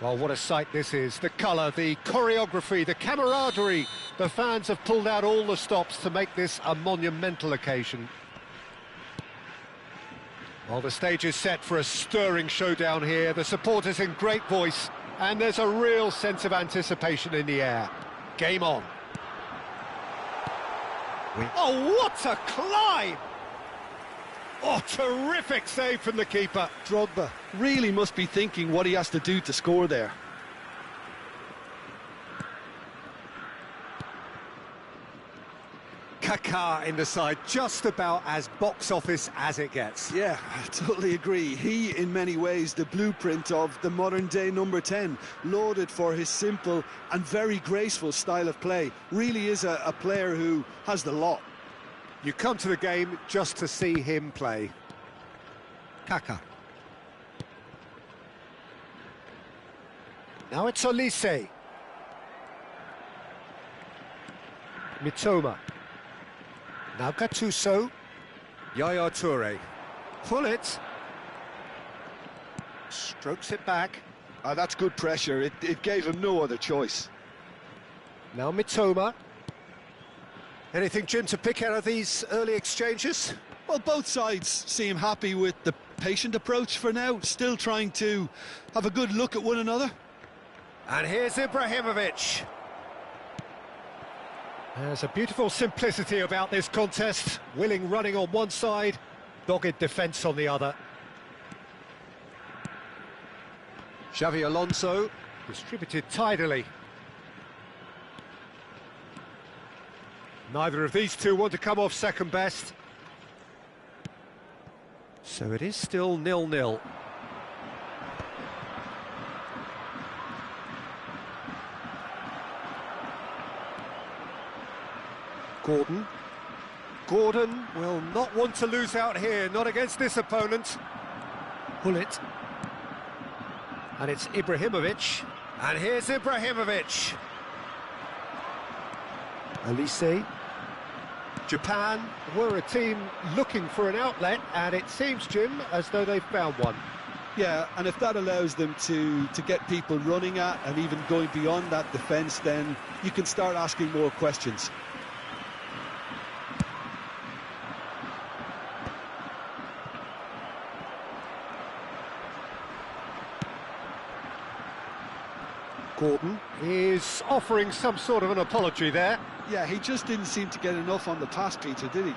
Well, what a sight this is. The colour, the choreography, the camaraderie. The fans have pulled out all the stops to make this a monumental occasion. Well, the stage is set for a stirring showdown here. The supporters in great voice, and there's a real sense of anticipation in the air. Game on. Oh, what a climb! Oh, terrific save from the keeper. Drogba really must be thinking what he has to do to score there. Kaká in the side, just about as box office as it gets. Yeah, I totally agree. He, in many ways, the blueprint of the modern-day number 10, lauded for his simple and very graceful style of play. Really is a player who has the lot. You come to the game just to see him play. Kaká. Now it's Olise. Mitoma. Now Gattuso. Yaya Toure. Pull it. Strokes it back. That's good pressure. It gave him no other choice. Now Mitoma. Anything, Jim, to pick out of these early exchanges? Well, both sides seem happy with the patient approach for now, still trying to have a good look at one another. And here's Ibrahimovic. There's a beautiful simplicity about this contest. Willing running on one side, dogged defence on the other. Xavi Alonso, distributed tidily. Neither of these two want to come off second best. So it is still 0-0. Gordon will not want to lose out here, not against this opponent. Pull it. And it's Ibrahimovic. And here's Ibrahimovic. Olise. Japan were a team looking for an outlet, and it seems, Jim, as though they've found one. Yeah, and if that allows them to get people running at and even going beyond that defence, then you can start asking more questions. Gordon is offering some sort of an apology there. Yeah, he just didn't seem to get enough on the pass, Peter, did he?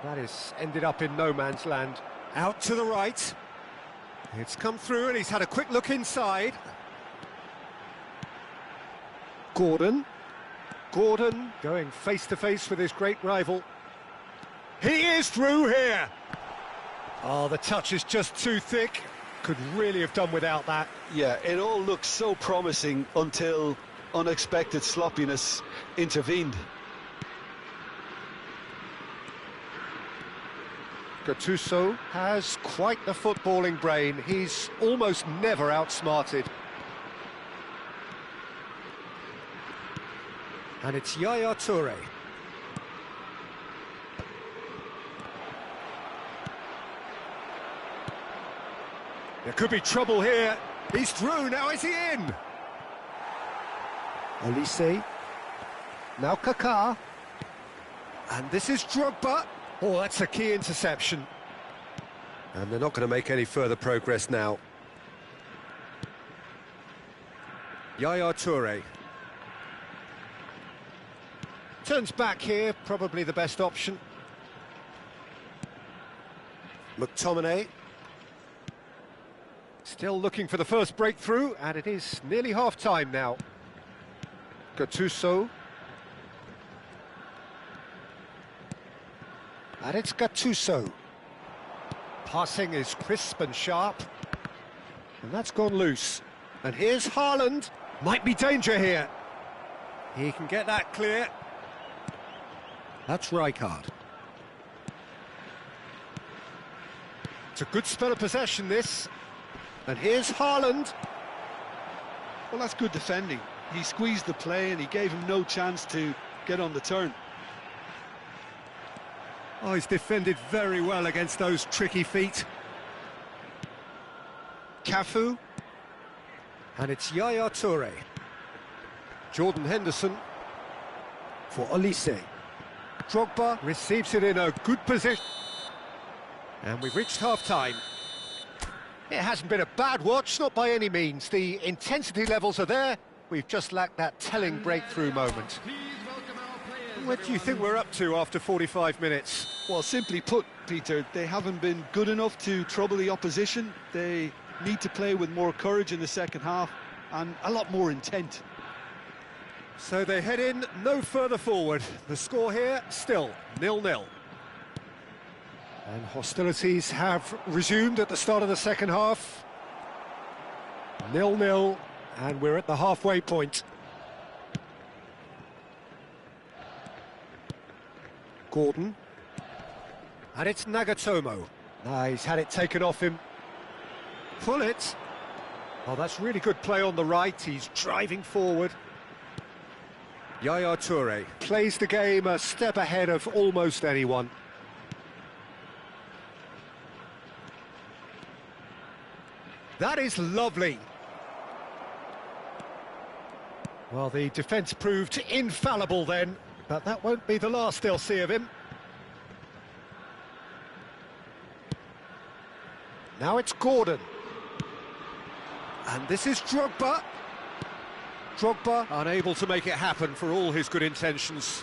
That has ended up in no man's land. Out to the right. It's come through and he's had a quick look inside. Gordon going face to face with his great rival. He is through here. Oh, the touch is just too thick. Could really have done without that. Yeah, it all looked so promising until unexpected sloppiness intervened. Gattuso has quite the footballing brain. He's almost never outsmarted. And it's Yaya Toure. There could be trouble here. He's through, now is he in? Olise. Now Kaká. And this is Drogba. Oh, that's a key interception. And they're not going to make any further progress now. Yaya Toure. Turns back here, probably the best option. McTominay. Still looking for the first breakthrough, and it is nearly half-time now. Gattuso. And it's Gattuso. Passing is crisp and sharp. And that's gone loose. And here's Haaland. Might be danger here. He can get that clear. That's Rijkaard. It's a good spell of possession, this. And here's Haaland. Well, that's good defending. He squeezed the play and he gave him no chance to get on the turn. Oh, he's defended very well against those tricky feet. Cafu. And it's Yaya Toure. Jordan Henderson for Olise. Drogba receives it in a good position. And we've reached half-time. It hasn't been a bad watch, not by any means. The intensity levels are there. We've just lacked that telling breakthrough moment. What do you think we're up to after 45 minutes? Well, simply put, Peter, they haven't been good enough to trouble the opposition. They need to play with more courage in the second half and a lot more intent. So they head in no further forward. The score here, still 0-0. And hostilities have resumed at the start of the second half. 0-0, and we're at the halfway point. Gordon. And it's Nagatomo. He's had it taken off him. Pull it. Oh, that's really good play on the right. He's driving forward. Yaya Toure plays the game a step ahead of almost anyone. That is lovely. Well, the defence proved infallible then, but that won't be the last they'll see of him. Now it's Gordon. And this is Drogba. Drogba unable to make it happen for all his good intentions.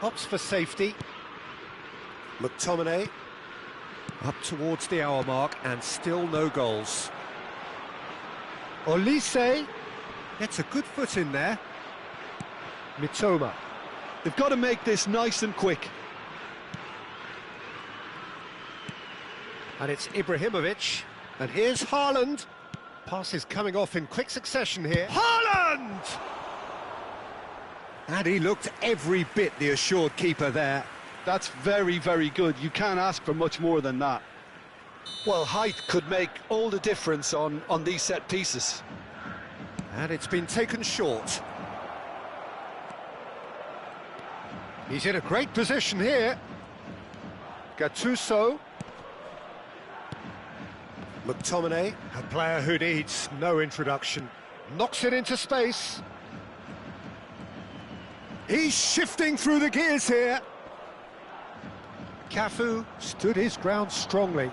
Opts for safety. McTominay. Up towards the hour mark and still no goals. Olise gets a good foot in there. Mitoma. They've got to make this nice and quick. And it's Ibrahimovic. And here's Haaland. Passes coming off in quick succession here. Haaland! And he looked every bit the assured keeper there. That's very, very good. You can't ask for much more than that. Well, height could make all the difference on these set pieces. And it's been taken short. He's in a great position here. Gattuso. McTominay, a player who needs no introduction. Knocks it into space. He's shifting through the gears here. Cafu stood his ground strongly.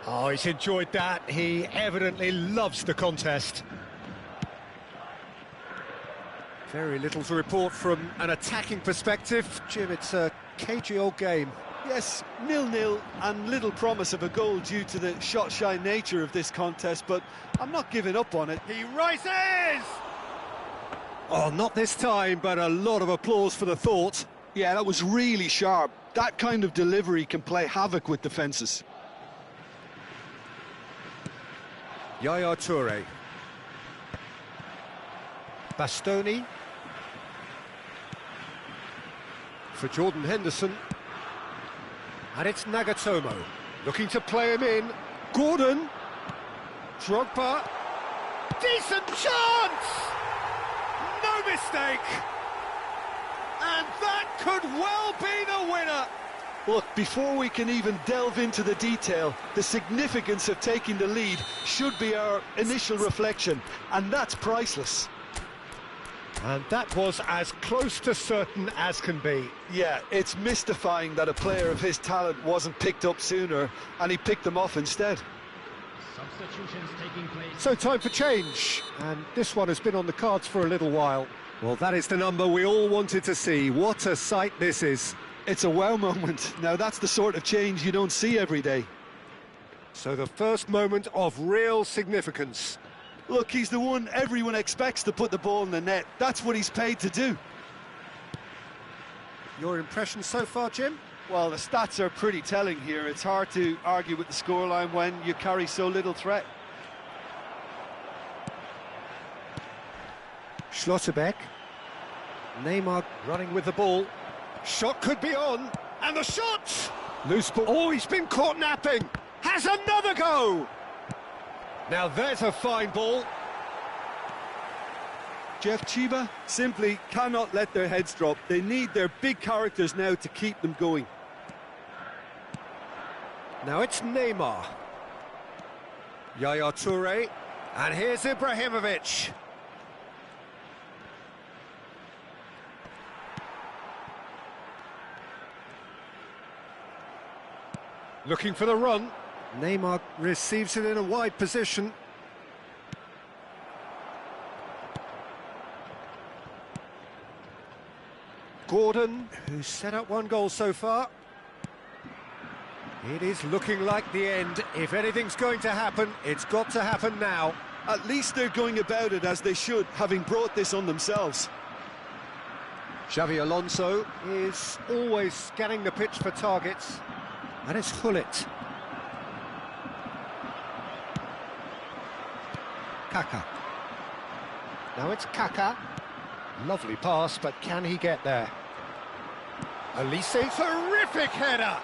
Oh, he's enjoyed that. He evidently loves the contest. Very little to report from an attacking perspective. Jim, it's a cagey old game. Yes, 0-0 and little promise of a goal due to the shot-shy nature of this contest, but I'm not giving up on it. He rises! Oh, not this time, but a lot of applause for the thought. Yeah, that was really sharp. That kind of delivery can play havoc with defences. Yaya Toure. Bastoni. For Jordan Henderson. And it's Nagatomo. Looking to play him in. Gordon. Drogba. Decent chance! No mistake! And that could well be the winner! Look, before we can even delve into the detail, the significance of taking the lead should be our initial reflection, and that's priceless. And that was as close to certain as can be. Yeah, it's mystifying that a player of his talent wasn't picked up sooner, and he picked them off instead. Substitutions taking place. So time for change, and this one has been on the cards for a little while. Well, that is the number we all wanted to see. What a sight this is. It's a wow moment. Now, that's the sort of change you don't see every day. So the first moment of real significance. Look, he's the one everyone expects to put the ball in the net. That's what he's paid to do. Your impression so far, Jim? Well, the stats are pretty telling here. It's hard to argue with the scoreline when you carry so little threat. Schlotterbeck. Neymar running with the ball. Shot could be on. And the shot! Loose ball. Oh, he's been caught napping. Has another go! Now there's a fine ball. Jeff, Chiba simply cannot let their heads drop. They need their big characters now to keep them going. Now it's Neymar. Yaya Toure. And here's Ibrahimovic. Looking for the run. Neymar receives it in a wide position. Gordon, who's set up one goal so far. It is looking like the end. If anything's going to happen, it's got to happen now. At least they're going about it as they should, having brought this on themselves. Xavi Alonso is always scanning the pitch for targets. And it's Hullet. Kaka. Now it's Kaka. Lovely pass, but can he get there? Elise, terrific header!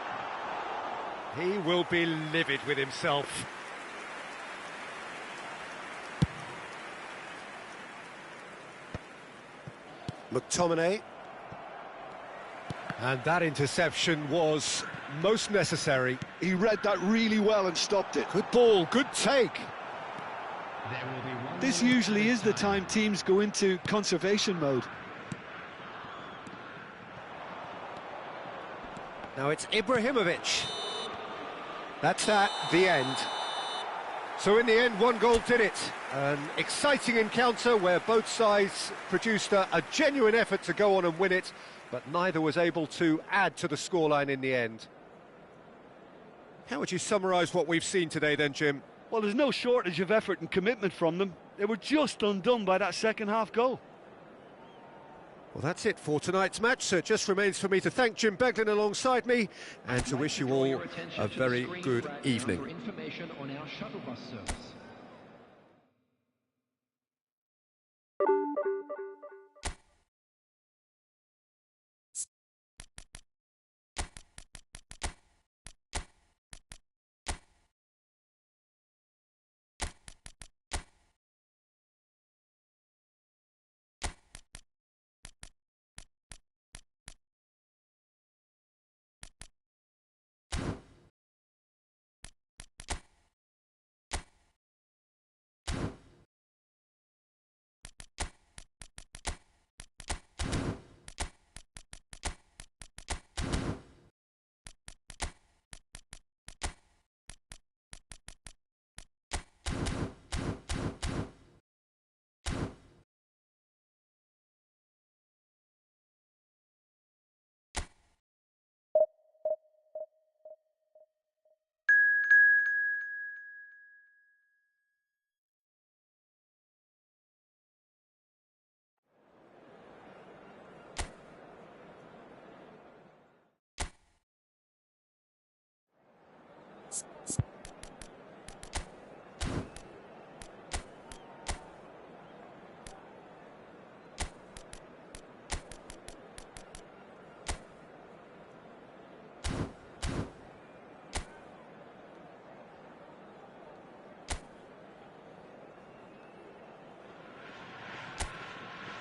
He will be livid with himself. McTominay. And that interception was most necessary. He read that really well and stopped it. Good ball, good take. This usually is the time teams go into conservation mode. Now it's Ibrahimovic. That's that, the end. So in the end, one goal did it. An exciting encounter where both sides produced a genuine effort to go on and win it, but neither was able to add to the scoreline in the end. How would you summarise what we've seen today then, Jim? Well, there's no shortage of effort and commitment from them. They were just undone by that second-half goal. Well, that's it for tonight's match, so it just remains for me to thank Jim Beglin alongside me and to wish you all a very good evening.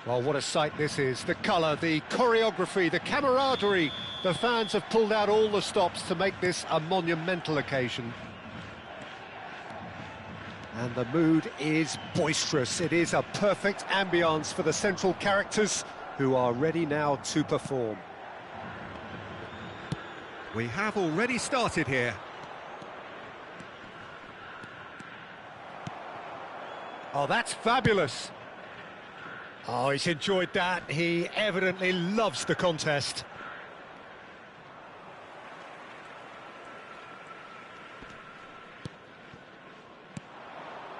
Well, what a sight this is. The colour, the choreography, the camaraderie. The fans have pulled out all the stops to make this a monumental occasion. And the mood is boisterous. It is a perfect ambience for the central characters who are ready now to perform. We have already started here. Oh, that's fabulous. Oh, he's enjoyed that. He evidently loves the contest.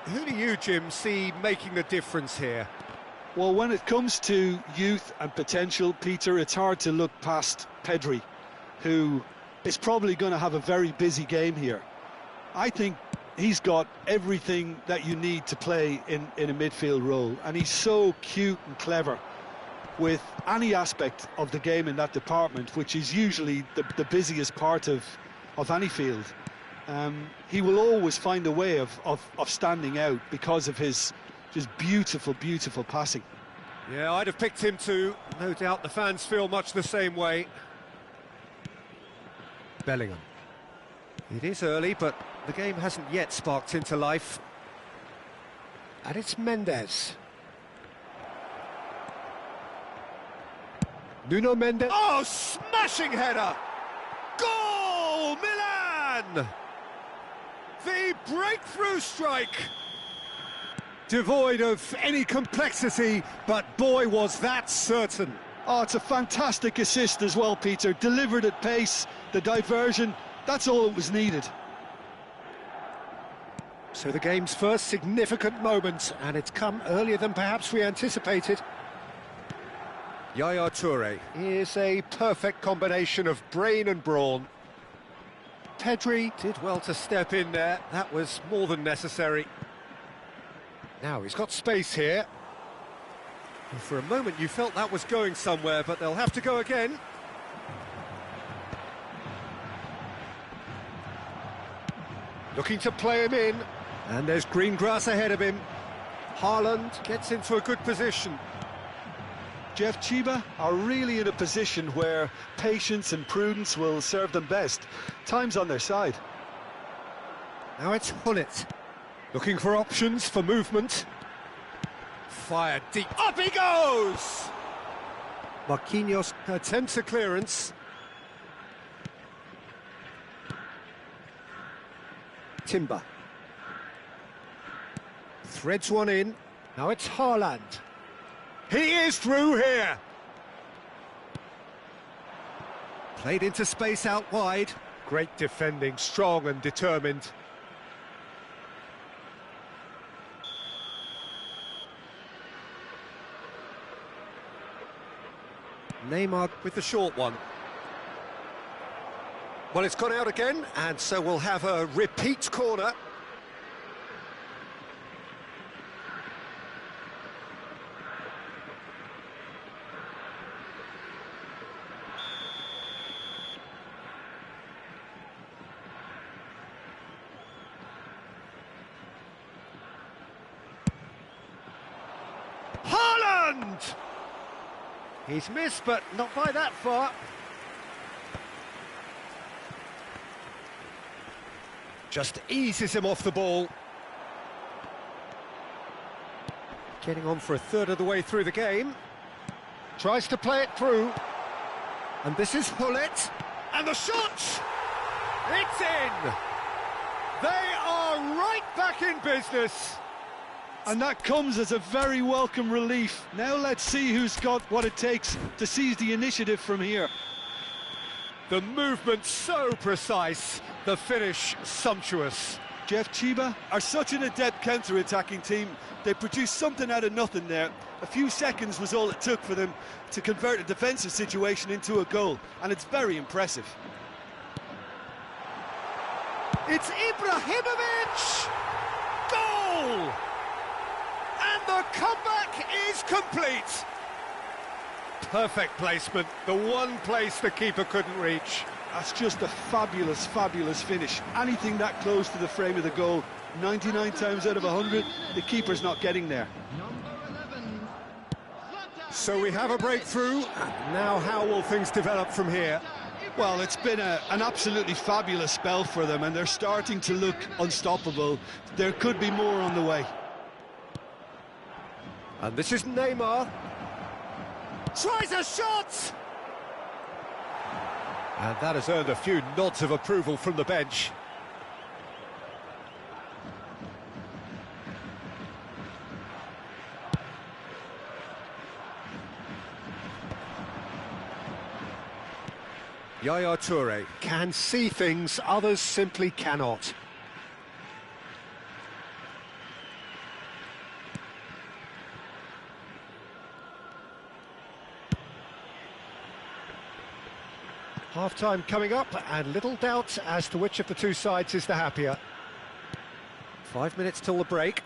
Who do you, Jim, see making the difference here? Well, when it comes to youth and potential, Peter, it's hard to look past Pedri, who is probably going to have a very busy game here. I think he's got everything that you need to play in a midfield role, and he's so cute and clever with any aspect of the game in that department, which is usually the busiest part of any field. He will always find a way of standing out because of his just beautiful passing. Yeah, I'd have picked him too. No doubt the fans feel much the same way. Bellingham. It is early, but the game hasn't yet sparked into life. And it's Mendes. Nuno Mendes. Oh, smashing header! Goal, Milan! The breakthrough strike! Devoid of any complexity, but boy, was that certain. Oh, it's a fantastic assist as well, Peter. Delivered at pace, the diversion, that's all that was needed. So the game's first significant moment, and it's come earlier than perhaps we anticipated. Yaya Toure is a perfect combination of brain and brawn. Pedri did well to step in there, that was more than necessary. Now he's got space here. And for a moment you felt that was going somewhere, but they'll have to go again. Looking to play him in, and there's green grass ahead of him. Haaland gets into a good position. Jeff Chiba are really in a position where patience and prudence will serve them best. Time's on their side. Now it's Hullet, looking for options for movement. Fired deep, up he goes! Marquinhos attempts a clearance. Timber. Threads one in, now it's Haaland. He is through here! Played into space out wide. Great defending, strong and determined. Neymar with the short one. Well, it's gone out again, and so we'll have a repeat corner. Haaland! He's missed, but not by that far. Just eases him off the ball. Getting on for a third of the way through the game. Tries to play it through. And this is Hullet. And the shot! It's in! They are right back in business. And that comes as a very welcome relief. Now let's see who's got what it takes to seize the initiative from here. The movement so precise, the finish sumptuous. Jeff Chiba are such an adept counter-attacking team. They produced something out of nothing there. A few seconds was all it took for them to convert a defensive situation into a goal, and it's very impressive. It's Ibrahimovic! Goal! And the comeback is complete. Perfect placement, the one place the keeper couldn't reach. That's just a fabulous, fabulous finish. Anything that close to the frame of the goal, 99 times out of 100, the keeper's not getting there. So we have a breakthrough. Now how will things develop from here? Well, it's been an absolutely fabulous spell for them, and they're starting to look unstoppable. There could be more on the way. And this is Neymar. Tries a shot! And that has earned a few nods of approval from the bench. Yaya Toure can see things others simply cannot. Half-time coming up, and little doubt as to which of the two sides is the happier. 5 minutes till the break.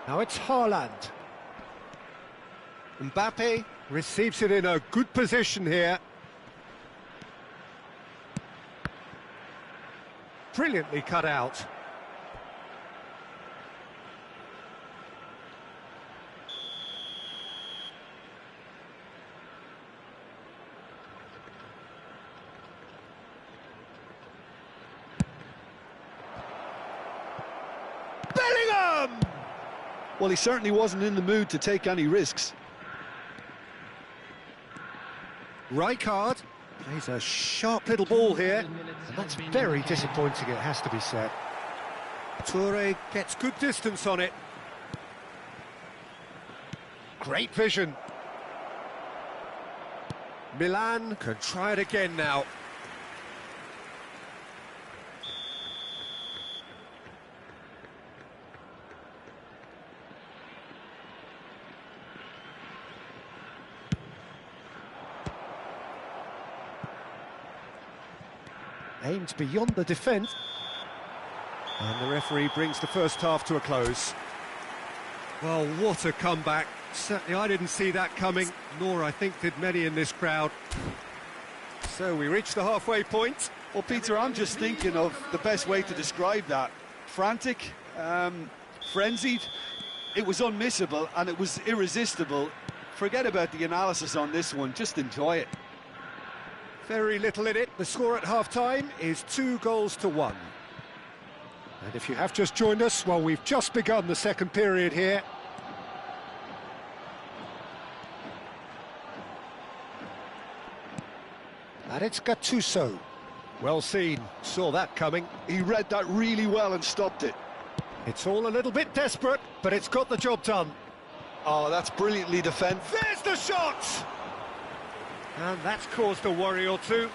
Now it's Haaland. Mbappe receives it in a good position here. Brilliantly cut out. Well, he certainly wasn't in the mood to take any risks. Rijkaard plays a sharp little ball here, and that's very disappointing, it has to be said. Toure gets good distance on it. Great vision. Milan can try it again now. Aimed beyond the defence. And the referee brings the first half to a close. Well, what a comeback. Certainly I didn't see that coming, nor I think did many in this crowd. So we reach the halfway point. Well, Peter, I'm just thinking of the best way to describe that. Frantic, frenzied. It was unmissable and it was irresistible. Forget about the analysis on this one, just enjoy it. Very little in it. The score at half-time is 2-1. And if you have just joined us, well, we've just begun the second period here. And it's Gattuso. Well seen, saw that coming. He read that really well and stopped it. It's all a little bit desperate, but it's got the job done. Oh, that's brilliantly defended. There's the shot! And that's caused a worry or two.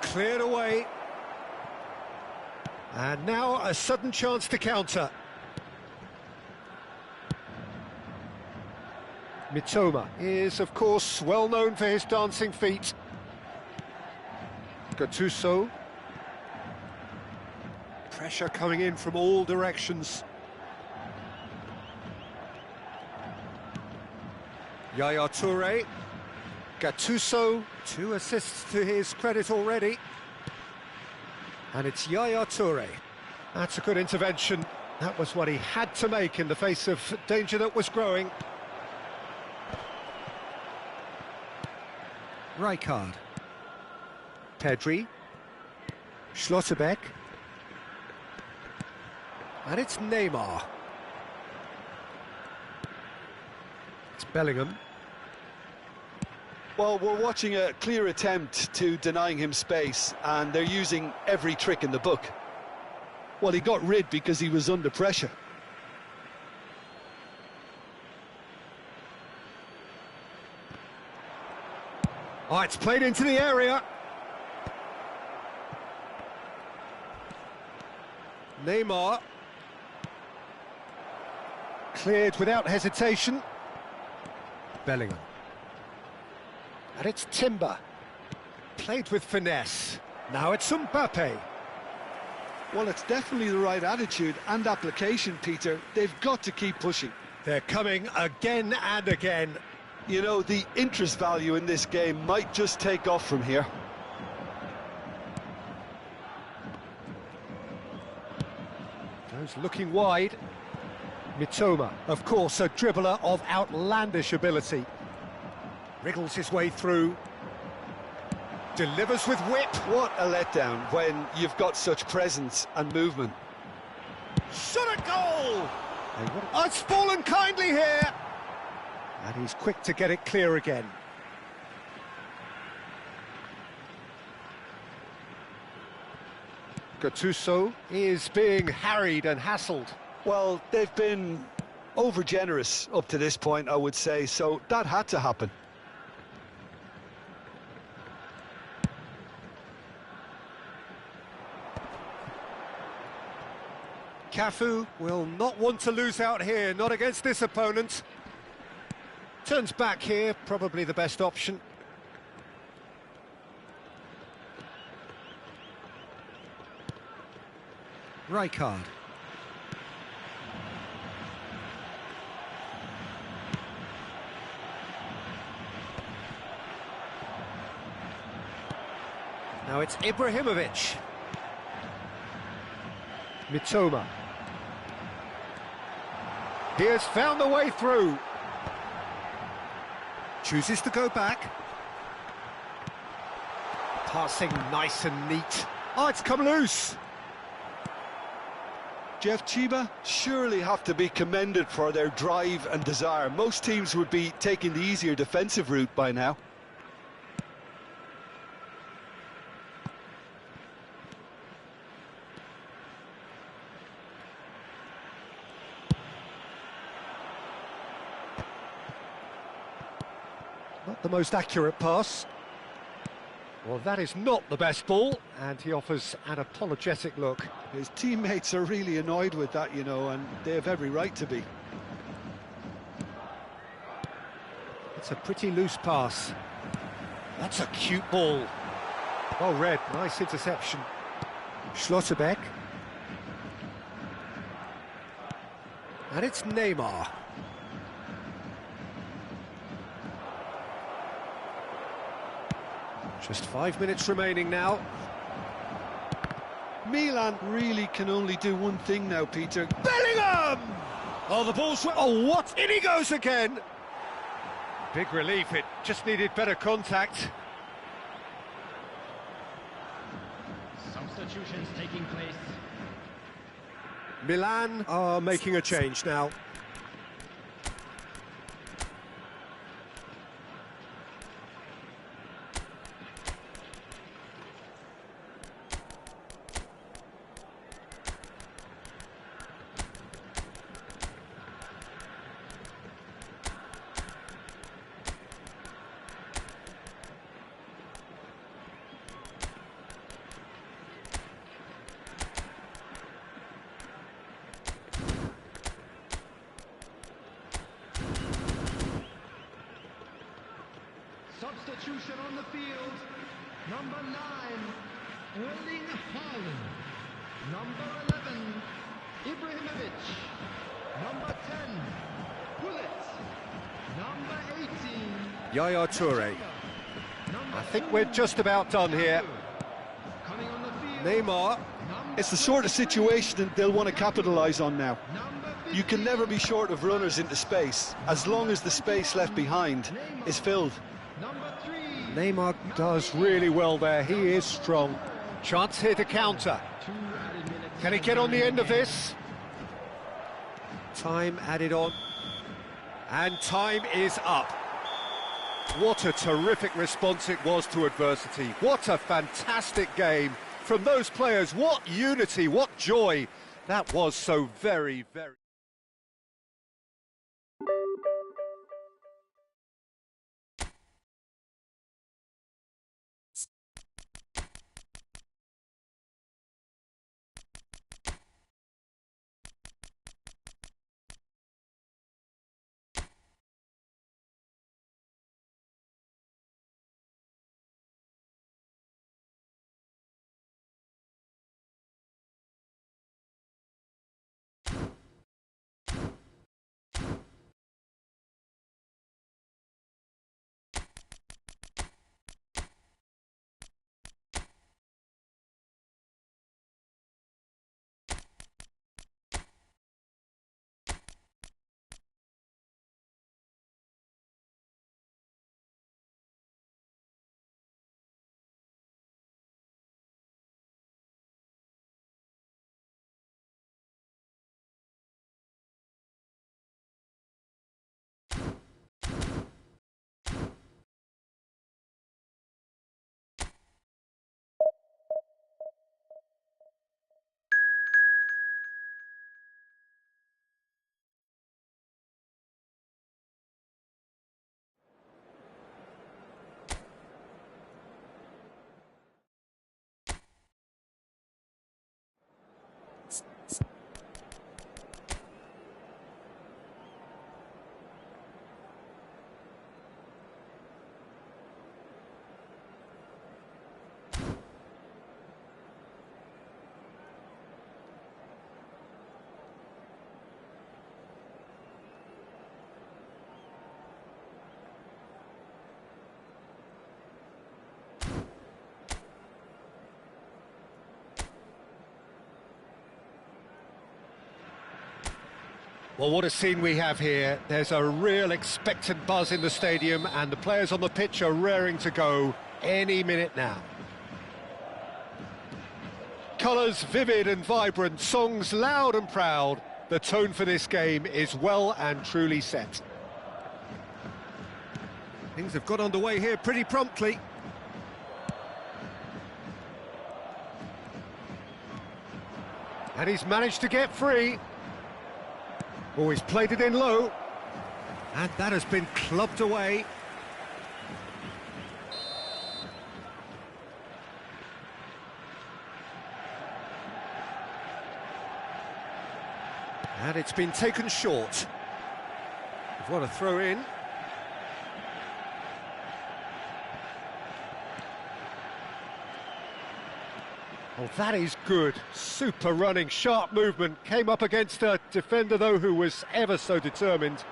Cleared away. And now a sudden chance to counter. Mitoma is, of course, well known for his dancing feet. Gattuso. Pressure coming in from all directions. Yaya Toure. Gattuso, 2 assists to his credit already. And it's Yaya Toure. That's a good intervention. That was what he had to make in the face of danger that was growing. Rijkaard. Pedri. Schlotterbeck. And it's Neymar. It's Bellingham. Well, we're watching a clear attempt to denying him space, and they're using every trick in the book. Well, he got rid because he was under pressure. Oh, it's played into the area. Neymar. Cleared without hesitation. Bellingham. And it's Timber. Played with finesse. Now it's Mbappe. Well, it's definitely the right attitude and application, Peter. They've got to keep pushing. They're coming again and again. You know, the interest value in this game might just take off from here. Goes looking wide. Mitoma, of course, a dribbler of outlandish ability. Wriggles his way through. Delivers with whip. What a letdown when you've got such presence and movement. Shot at goal! Oh, it's fallen kindly here! And he's quick to get it clear again. Gattuso is being harried and hassled. Well, they've been over-generous up to this point, I would say, so that had to happen. Cafu will not want to lose out here, not against this opponent. Turns back here, probably the best option. Rijkaard. Now it's Ibrahimovic. He has found the way through. Chooses to go back. Passing nice and neat. Oh, it's come loose. Jeff, Chiba surely have to be commended for their drive and desire. Most teams would be taking the easier defensive route by now. Not the most accurate pass. Well, that is not the best ball, and he offers an apologetic look. His teammates are really annoyed with that, you know, and they have every right to be. It's a pretty loose pass. That's a cute ball. Well read, nice interception. Schlotterbeck. And it's Neymar. Just 5 minutes remaining now. Milan really can only do one thing now, Peter. Bellingham! Oh, the ball's... Oh, what? In he goes again! Big relief, it just needed better contact. Substitutions taking place. Milan are making a change now. Substitution on the field. Number 9, Erling Haaland. Number 11, Ibrahimovic. Number 10, Gullit. Number 18, Yaya Toure. I think we're just about done here. coming on the field. Neymar. It's the sort of situation that they'll want to capitalise on now. You can never be short of runners into space, as long as the space left behind is filled. Number 3, Neymar does really well there, he is strong. Chance here to counter. 2 added minutes. Can he get on the end of this? Time added on. And time is up. What a terrific response it was to adversity. What a fantastic game from those players. What unity, what joy. That was so very, very... Well, what a scene we have here. There's a real expectant buzz in the stadium, and the players on the pitch are raring to go any minute now. Colours vivid and vibrant, songs loud and proud. The tone for this game is well and truly set. Things have got underway here pretty promptly. And he's managed to get free. Oh, he's played it in low. And that has been clubbed away. And it's been taken short. What a throw in. Oh, that is good. Super running, sharp movement. Came up against a defender, though, who was ever so determined.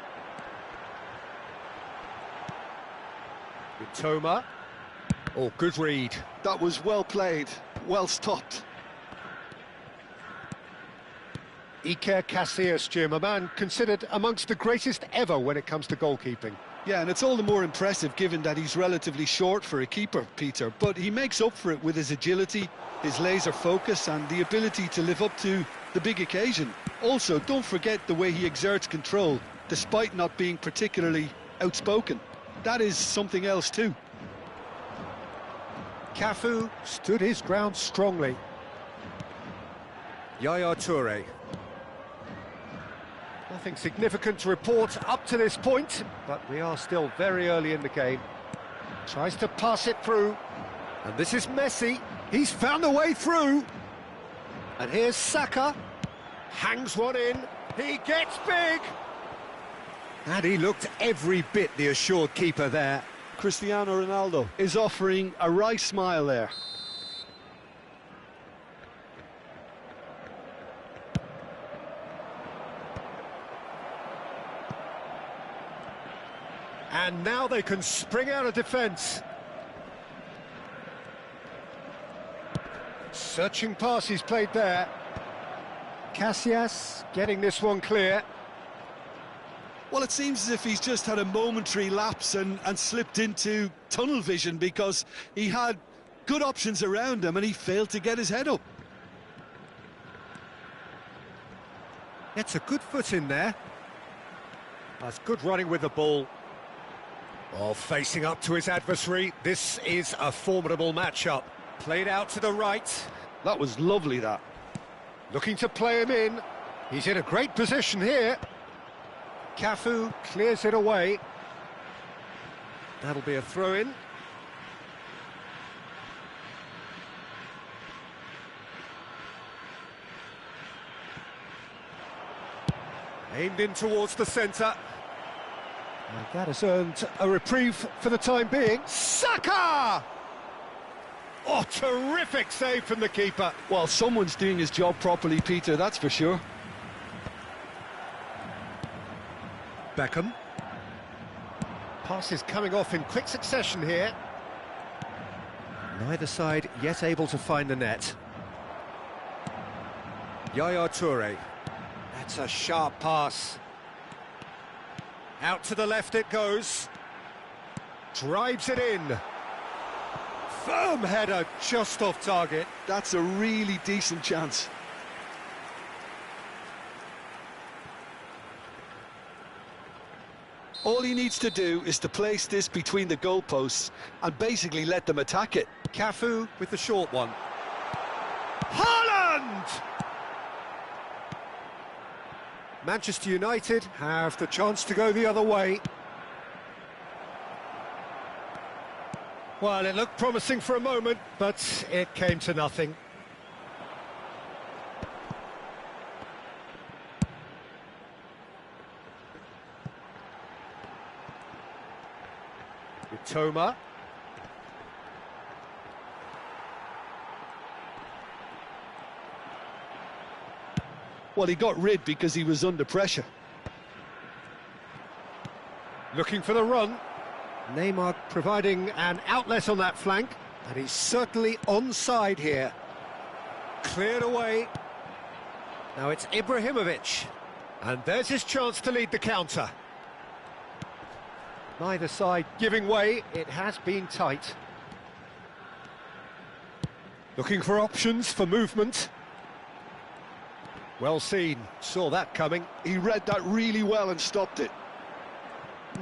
Toma. Oh, good read. That was well played, well stopped. Iker Casillas, Jim, a man considered amongst the greatest ever when it comes to goalkeeping. Yeah, and it's all the more impressive given that he's relatively short for a keeper, Peter, but he makes up for it with his agility, his laser focus and the ability to live up to the big occasion. Also, don't forget the way he exerts control, despite not being particularly outspoken. That is something else too. Cafu stood his ground strongly. Yaya Toure. Nothing significant to report up to this point, but we are still very early in the game. Tries to pass it through, and this is Messi. He's found a way through. And here's Saka. Hangs one in. He gets big. And he looked every bit the assured keeper there. Cristiano Ronaldo is offering a wry smile there. And now they can spring out of defence. Searching pass he's played there. Casillas getting this one clear. Well, it seems as if he's just had a momentary lapse and slipped into tunnel vision because he had good options around him and he failed to get his head up. Gets a good foot in there. That's good running with the ball. Oh, facing up to his adversary. This is a formidable matchup. Played out to the right. That was lovely, that. Looking to play him in. He's in a great position here. Cafu clears it away. That'll be a throw-in. Aimed in towards the centre. And that has earned a reprieve for the time being. Saka! Oh, terrific save from the keeper. Well, someone's doing his job properly, Peter, that's for sure. Beckham. Passes coming off in quick succession here. Neither side yet able to find the net. Yaya Toure. That's a sharp pass. Out to the left it goes. Drives it in. Firm header just off target. That's a really decent chance. All he needs to do is to place this between the goalposts and basically let them attack it. Cafu with the short one. Haaland! Manchester United have the chance to go the other way. Well, it looked promising for a moment, but it came to nothing. Toma. Well, he got rid because he was under pressure. Looking for the run. Neymar providing an outlet on that flank, and he's certainly onside here. Cleared away. Now it's Ibrahimovic. And there's his chance to lead the counter. Neither side giving way, it has been tight. Looking for options for movement. Well seen, saw that coming. He read that really well and stopped it.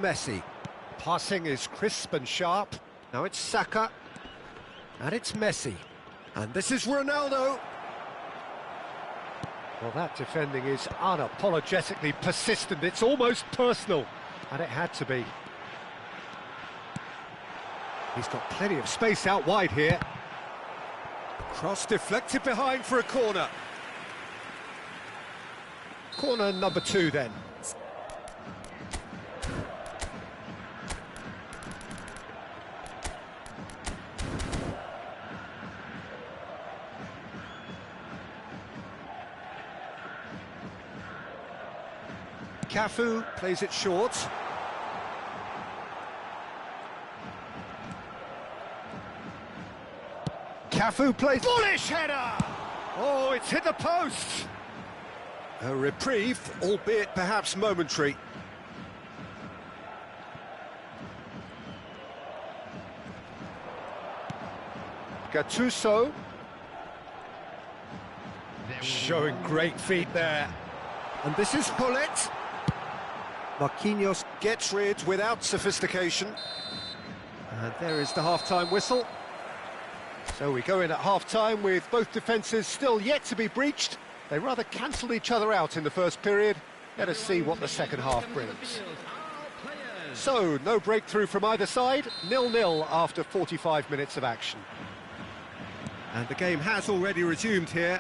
Messi. Passing is crisp and sharp. Now it's Saka. And it's Messi. And this is Ronaldo. Well, that defending is unapologetically persistent. It's almost personal. And it had to be. He's got plenty of space out wide here. Cross deflected behind for a corner. Corner number 2 then. Cafu plays it short. Cafu plays... Bullish header! Oh, it's hit the post! A reprieve, albeit perhaps momentary. Gattuso. Showing great feet there. And this is Pullet. Marquinhos gets rid without sophistication. And there is the half-time whistle. So we go in at half-time with both defences still yet to be breached. They rather cancelled each other out in the first period. Let us see what the second half brings. So, no breakthrough from either side. 0-0 after 45 minutes of action. And the game has already resumed here.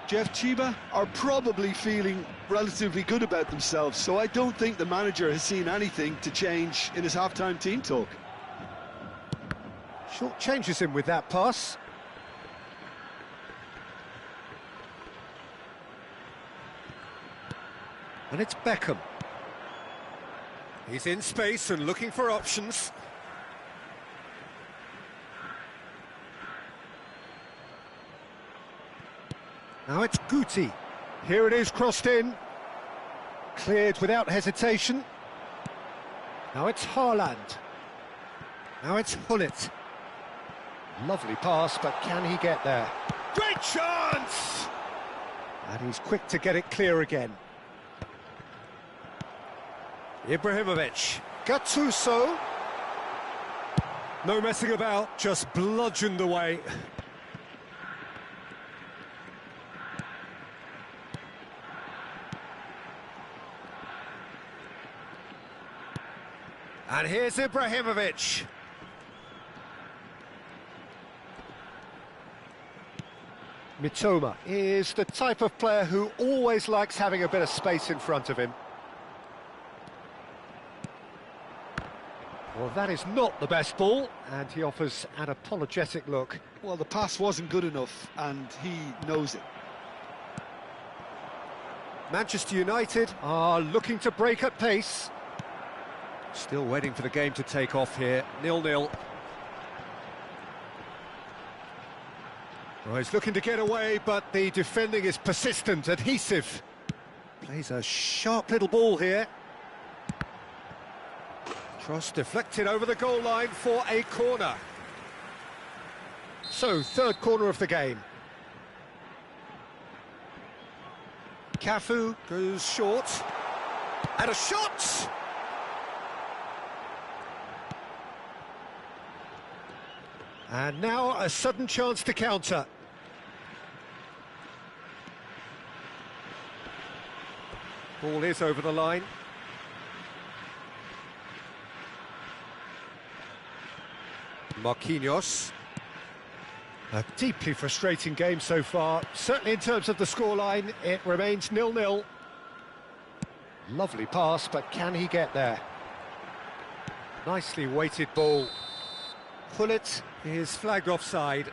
Jeff, Chiba are probably feeling relatively good about themselves, so I don't think the manager has seen anything to change in his half-time team talk. Short changes him with that pass. And it's Beckham. He's in space and looking for options. Now it's Guti. Here it is, crossed in. Cleared without hesitation. Now it's Haaland. Now it's Hullet. Lovely pass, but can he get there? Great chance! And he's quick to get it clear again. Ibrahimovic. Gattuso. No messing about, just bludgeoned away. And here's Ibrahimovic. Mitoma is the type of player who always likes having a bit of space in front of him. Well, that is not the best ball, and he offers an apologetic look. Well, the pass wasn't good enough, and he knows it. Manchester United are looking to break at pace. Still waiting for the game to take off here, 0-0. Well, he's looking to get away, but the defending is persistent, adhesive. Plays a sharp little ball here. Cross deflected over the goal line for a corner. So, third corner of the game. Cafu goes short. And a shot! And now a sudden chance to counter. Ball is over the line. Marquinhos. A deeply frustrating game so far. Certainly in terms of the scoreline, it remains 0-0. Lovely pass, but can he get there? Nicely weighted ball. Hullet is flagged offside.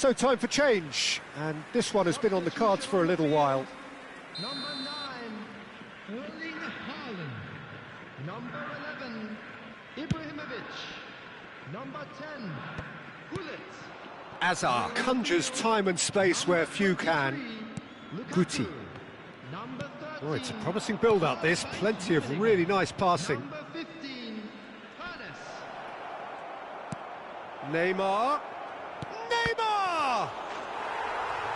So time for change, and this one has been on the cards for a little while. Number 9, Erling Haaland. Number 11, Ibrahimovic. Number 10, Gullit. Azar conjures time and space where few can. Guti. Number 13, Oh, it's a promising build-up, this. Plenty of really nice passing. Number 15, Hannes. Neymar. Neymar!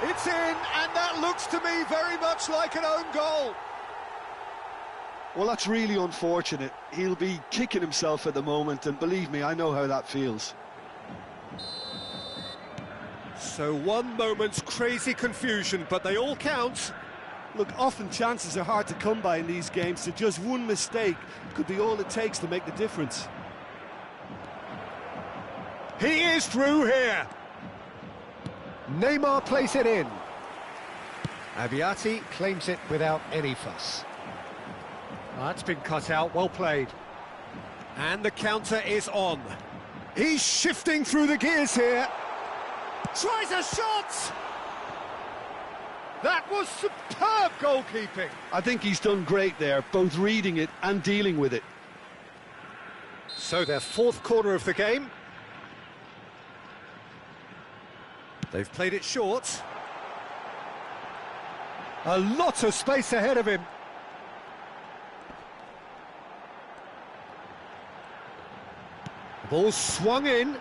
It's in, and that looks to me very much like an own goal. Well, that's really unfortunate. He'll be kicking himself at the moment, and believe me, I know how that feels. So one moment's crazy confusion, but they all count. Look, often chances are hard to come by in these games, so just one mistake could be all it takes to make the difference. He is through here. Neymar plays it in. Abiati claims it without any fuss. That's been cut out, well played. And the counter is on. He's shifting through the gears here. Tries a shot! That was superb goalkeeping. I think he's done great there, both reading it and dealing with it. So their fourth corner of the game. They've played it short. A lot of space ahead of him. The ball swung in.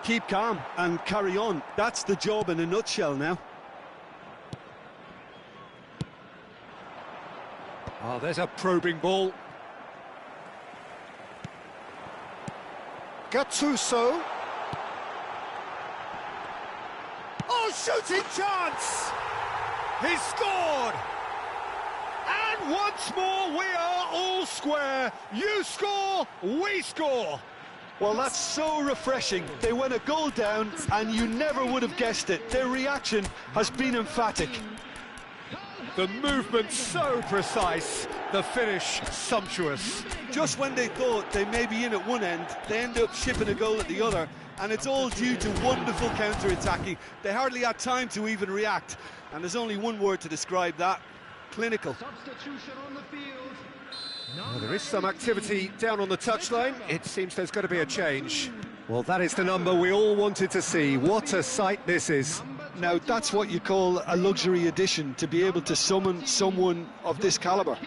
Keep calm and carry on. That's the job in a nutshell now. Oh, there's a probing ball. Gattuso. Oh, shooting chance! He's scored! And once more we are all square. You score, we score. Well, that's so refreshing. They went a goal down and you never would have guessed it. Their reaction has been emphatic. The movement so precise, the finish sumptuous. Just when they thought they may be in at one end, they end up shipping a goal at the other, and it's all due to wonderful counter-attacking. They hardly had time to even react, and there's only one word to describe that: clinical. Substitution on the field. Well, there is some activity down on the touchline. It seems there's going to be a change. Well, that is the number we all wanted to see. What a sight this is. Now, that's what you call a luxury addition, to be able to summon someone of this calibre.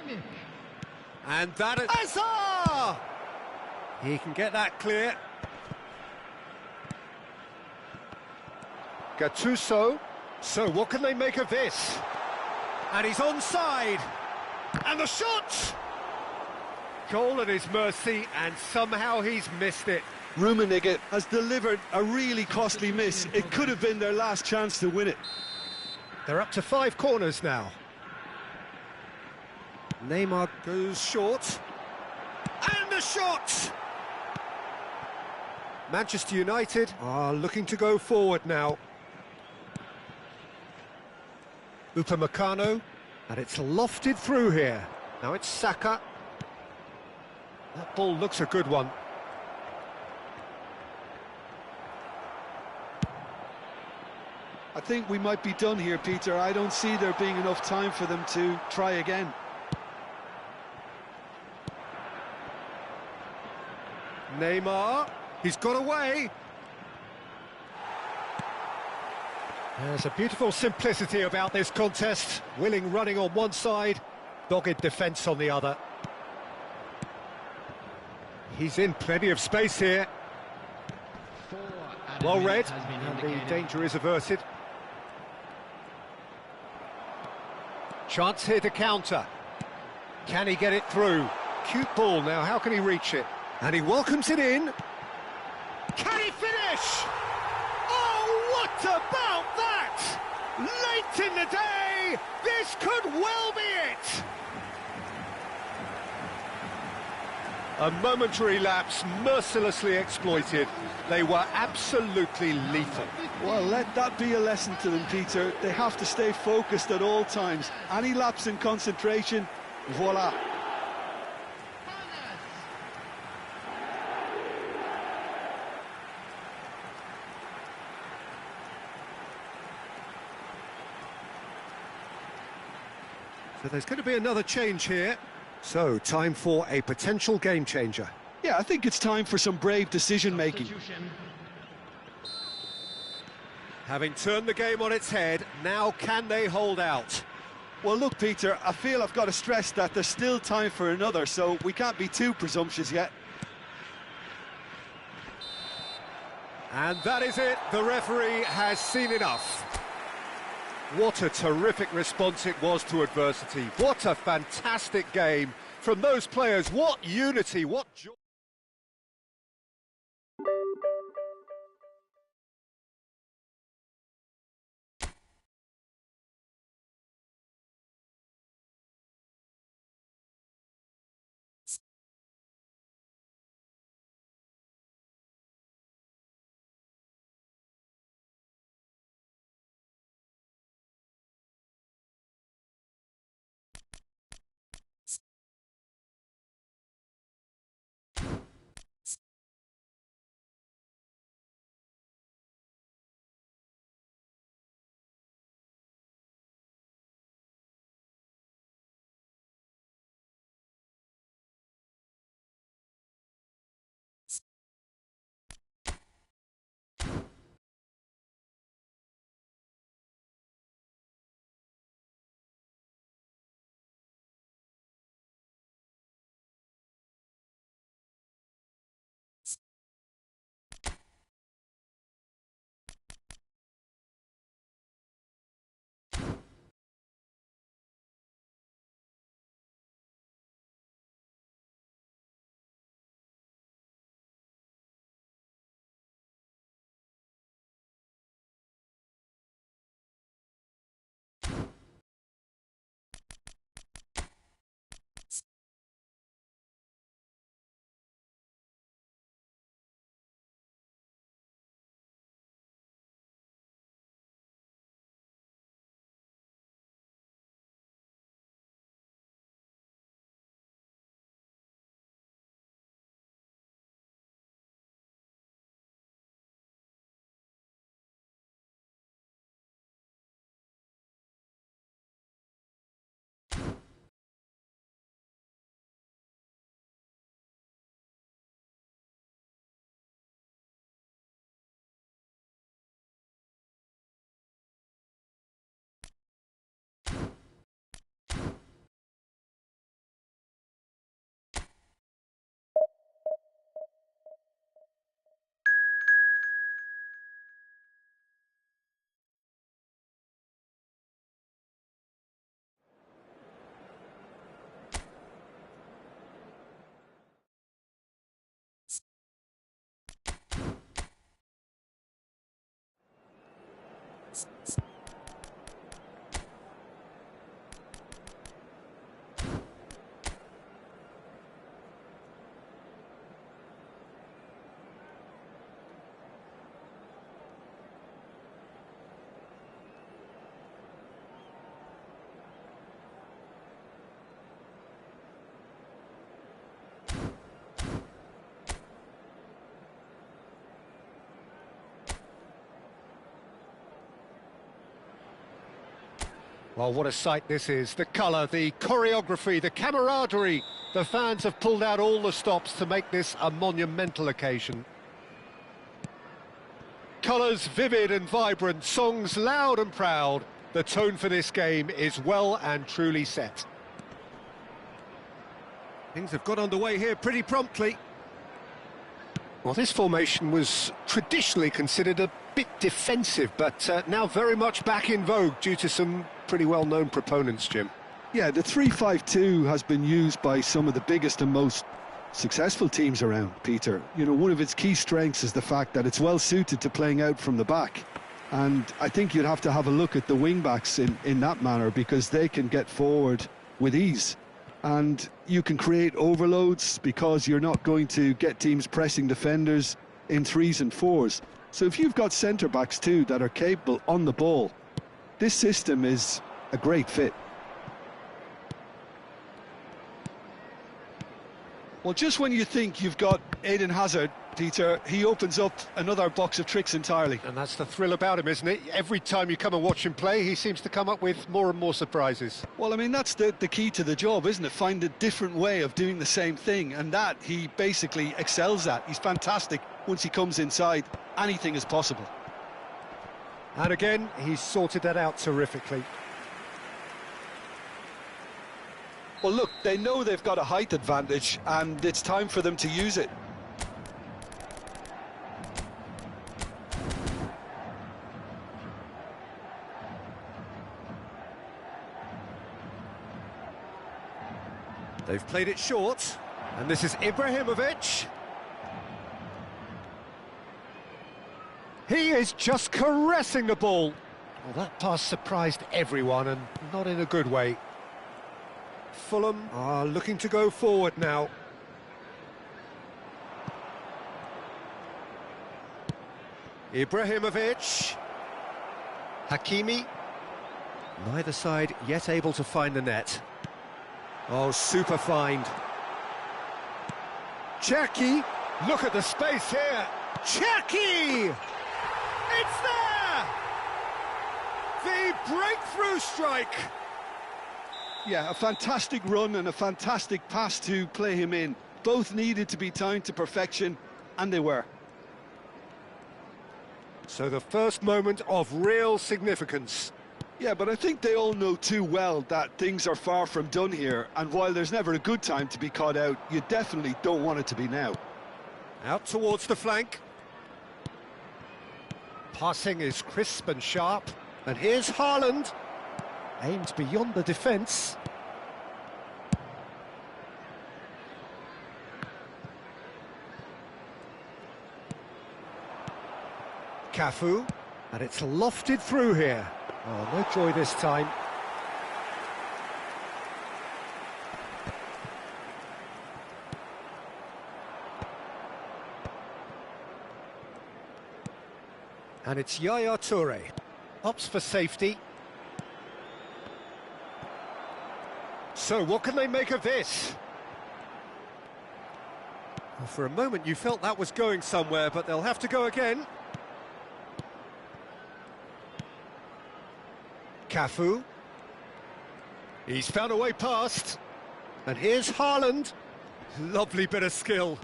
And that is... Azar! He can get that clear. Gattuso. So what can they make of this? And he's onside. And the shot! Goal at his mercy, and somehow he's missed it. Rummenigge has delivered a really costly miss. It could have been their last chance to win it. They're up to 5 corners now. Neymar goes short. And the shot! Manchester United are looking to go forward now. Upamecano, and it's lofted through here. Now it's Saka. That ball looks a good one. I think we might be done here, Peter. I don't see there being enough time for them to try again. Neymar, he's got away. There's a beautiful simplicity about this contest. Willing running on one side, dogged defence on the other. He's in plenty of space here. Well read, and the danger is averted. Chance here to counter. Can he get it through? Cute ball now, how can he reach it? And he welcomes it in. Can he finish? Oh, what about that? Late in the day, this could well be it. A momentary lapse mercilessly exploited. They were absolutely lethal. Well, let that be a lesson to them, Peter. They have to stay focused at all times. Any lapse in concentration, voila. So there's going to be another change here. So, time for a potential game changer. Yeah, I think it's time for some brave decision-making. Having turned the game on its head, now can they hold out? Well, look, Peter, I feel I've got to stress that there's still time for another, so we can't be too presumptuous yet. And that is it. The referee has seen enough. What a terrific response it was to adversity. What a fantastic game from those players. What unity, what joy. Well, what a sight this is. The colour, the choreography, the camaraderie. The fans have pulled out all the stops to make this a monumental occasion. Colours vivid and vibrant, songs loud and proud. The tone for this game is well and truly set. Things have got underway here pretty promptly. Well, this formation was traditionally considered a bit defensive, but now very much back in vogue due to some pretty well-known proponents, Jim. Yeah, the 3-5-2 has been used by some of the biggest and most successful teams around, Peter. You know, one of its key strengths is the fact that it's well suited to playing out from the back. And I think you'd have to have a look at the wing-backs in that manner, because they can get forward with ease. And you can create overloads because you're not going to get teams pressing defenders in 3s and 4s. So if you've got centre-backs too that are capable on the ball, this system is a great fit. Well, just when you think you've got Eden Hazard, Peter, he opens up another box of tricks entirely. And that's the thrill about him, isn't it? Every time you come and watch him play, he seems to come up with more and more surprises. Well, I mean, that's the key to the job, isn't it? Find a different way of doing the same thing, and that he basically excels at. He's fantastic once he comes inside. Anything is possible. And again, he's sorted that out terrifically. Well, look, they know they've got a height advantage, and it's time for them to use it. They've played it short, and this is Ibrahimovic. He is just caressing the ball. Well, that pass surprised everyone, and not in a good way. Fulham are looking to go forward now. Ibrahimovic. Hakimi. Neither side yet able to find the net. Oh, super find. Cherki. Look at the space here. Cherki! It's there! The breakthrough strike! Yeah, a fantastic run and a fantastic pass to play him in. Both needed to be timed to perfection, and they were. So the first moment of real significance. Yeah, but I think they all know too well that things are far from done here, and while there's never a good time to be caught out, you definitely don't want it to be now. Out towards the flank. Passing is crisp and sharp, and here's Haaland. Aimed beyond the defence. Cafu, and it's lofted through here. Oh, no joy this time. And it's Yaya Toure. Opts for safety. So, what can they make of this? Well, for a moment you felt that was going somewhere, but they'll have to go again. Cafu. He's found a way past. And here's Haaland. Lovely bit of skill.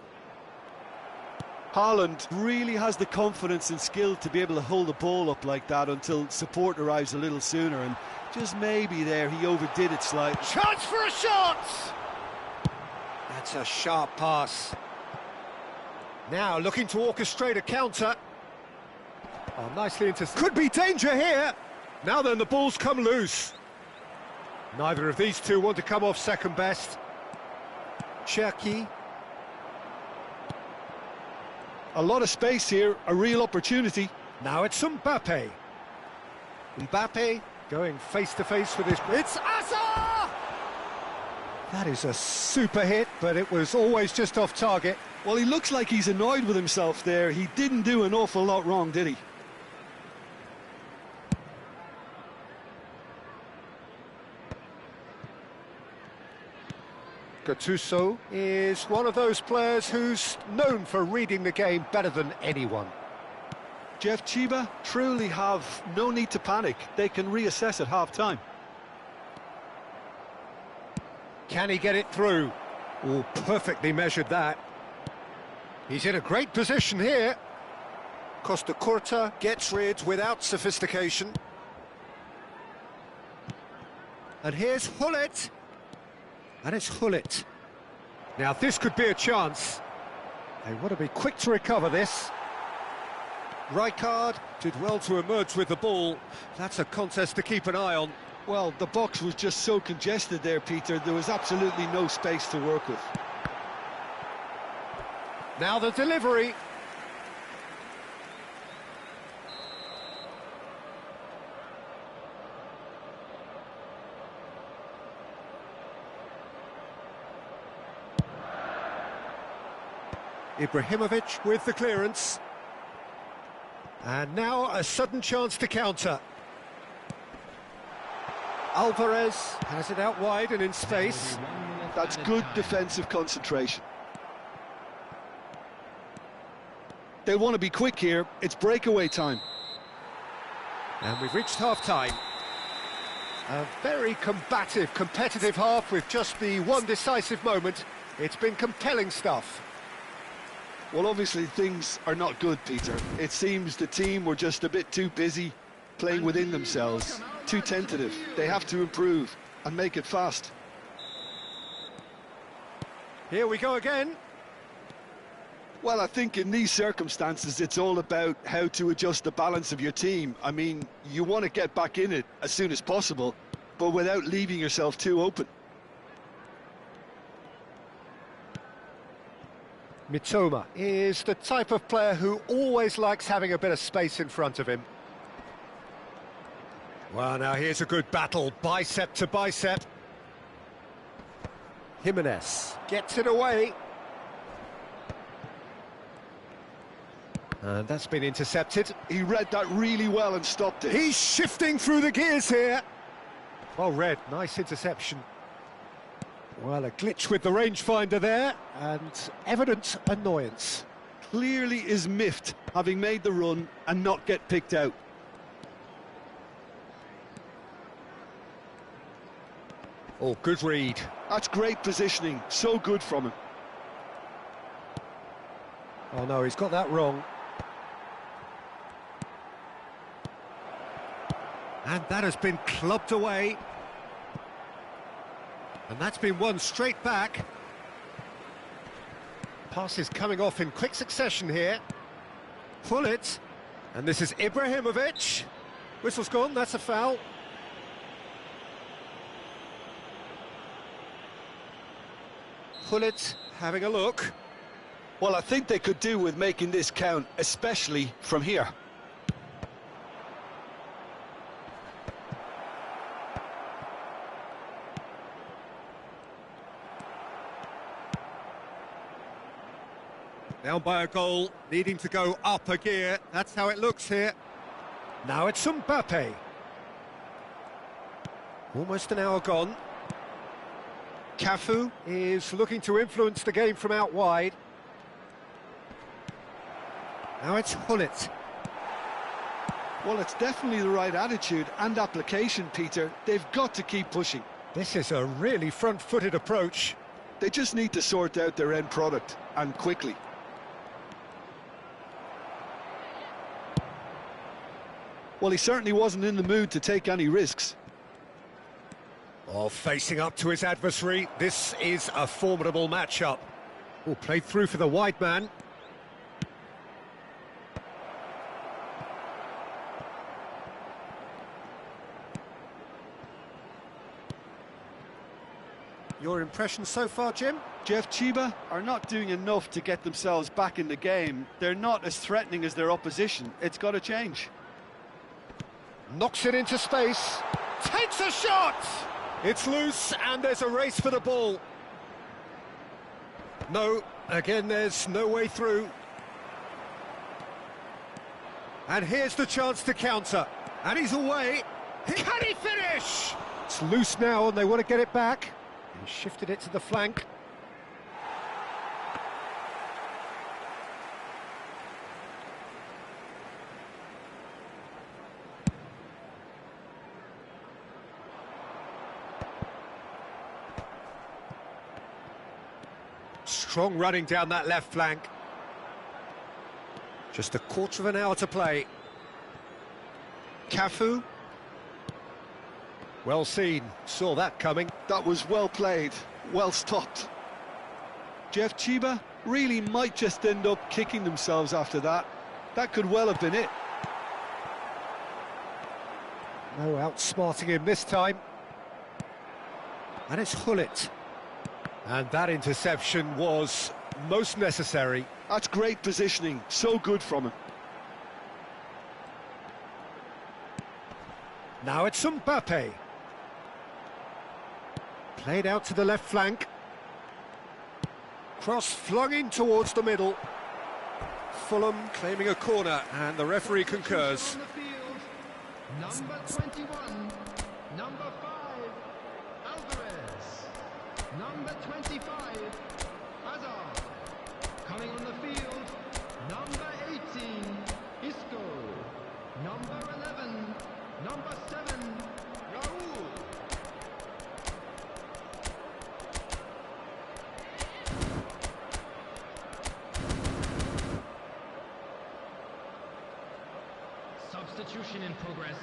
Haaland really has the confidence and skill to be able to hold the ball up like that until support arrives a little sooner, and just maybe there he overdid it slightly. Chance for a shot! That's a sharp pass. Now looking to orchestrate a counter. Oh, nicely intercepted. Could be danger here. Now then, the ball's come loose. Neither of these two want to come off second best. Cherki. A lot of space here, a real opportunity. Now it's Mbappe. Mbappe going face-to-face with his... It's Asa! That is a super hit, but it was always just off target. Well, he looks like he's annoyed with himself there. He didn't do an awful lot wrong, did he? Gattuso is one of those players who's known for reading the game better than anyone. Jeff, Chiba truly have no need to panic. They can reassess at half-time. Can he get it through? Oh, perfectly measured that. He's in a great position here. Costa Curta gets rid without sophistication. And here's Hullet. And it's Hullet. Now this could be a chance. They want to be quick to recover this. Rijkaard did well to emerge with the ball. That's a contest to keep an eye on. Well, the box was just so congested there, Peter. There was absolutely no space to work with. Now the delivery. Ibrahimovic with the clearance. And now a sudden chance to counter. Alvarez has it out wide and in space. That's good defensive concentration. They'll want to be quick here. It's breakaway time. And we've reached half-time. A very combative, competitive half with just the one decisive moment. It's been compelling stuff. Well, obviously things are not good, Peter. It seems the team were just a bit too busy playing within themselves, too tentative. They have to improve and make it fast. Here we go again. Well, I think in these circumstances, it's all about how to adjust the balance of your team. I mean, you want to get back in it as soon as possible, but without leaving yourself too open. Mitoma is the type of player who always likes having a bit of space in front of him. Well, now here's a good battle, bicep to bicep. Jimenez gets it away. And that's been intercepted. He read that really well and stopped it. He's shifting through the gears here. Well read, nice interception. Well, a glitch with the rangefinder there, and evident annoyance. Clearly is miffed, having made the run and not get picked out. Oh, good read. That's great positioning, so good from him. Oh no, he's got that wrong. And that has been clubbed away. And that's been won straight back. Passes coming off in quick succession here. Pull it. And this is Ibrahimovic. Whistle's gone, that's a foul. Pull it, having a look. Well, I think they could do with making this count, especially from here. Down by a goal, needing to go up a gear. That's how it looks here. Now it's Mbappe. Almost an hour gone. Cafu is looking to influence the game from out wide. Now it's Hullet. Well, it's definitely the right attitude and application, Peter. They've got to keep pushing. This is a really front-footed approach. They just need to sort out their end product, and quickly. Well, he certainly wasn't in the mood to take any risks. Oh, facing up to his adversary, this is a formidable matchup. Oh, played through for the wide man. Your impression so far, Jim? Jeff Chiba are not doing enough to get themselves back in the game. They're not as threatening as their opposition. It's got to change. Knocks it into space. Takes a shot! It's loose, and there's a race for the ball. No, again, there's no way through. And here's the chance to counter. And he's away. Can he finish? It's loose now, and they want to get it back. He shifted it to the flank. Strong running down that left flank. Just a quarter of an hour to play. Cafu. Well seen, saw that coming. That was well played, well stopped. Jeff Chiba really might just end up kicking themselves after that. That could well have been it. No outsmarting him this time. And it's Hullet. And that interception was most necessary. That's great positioning, so good from him. Now it's Mbappe. Played out to the left flank. Cross flung in towards the middle. Fulham claiming a corner, and the referee concurs. Number 21, number 5, Alvarez. Number 25, Hazard. Coming on the field, number 18, substitution in progress.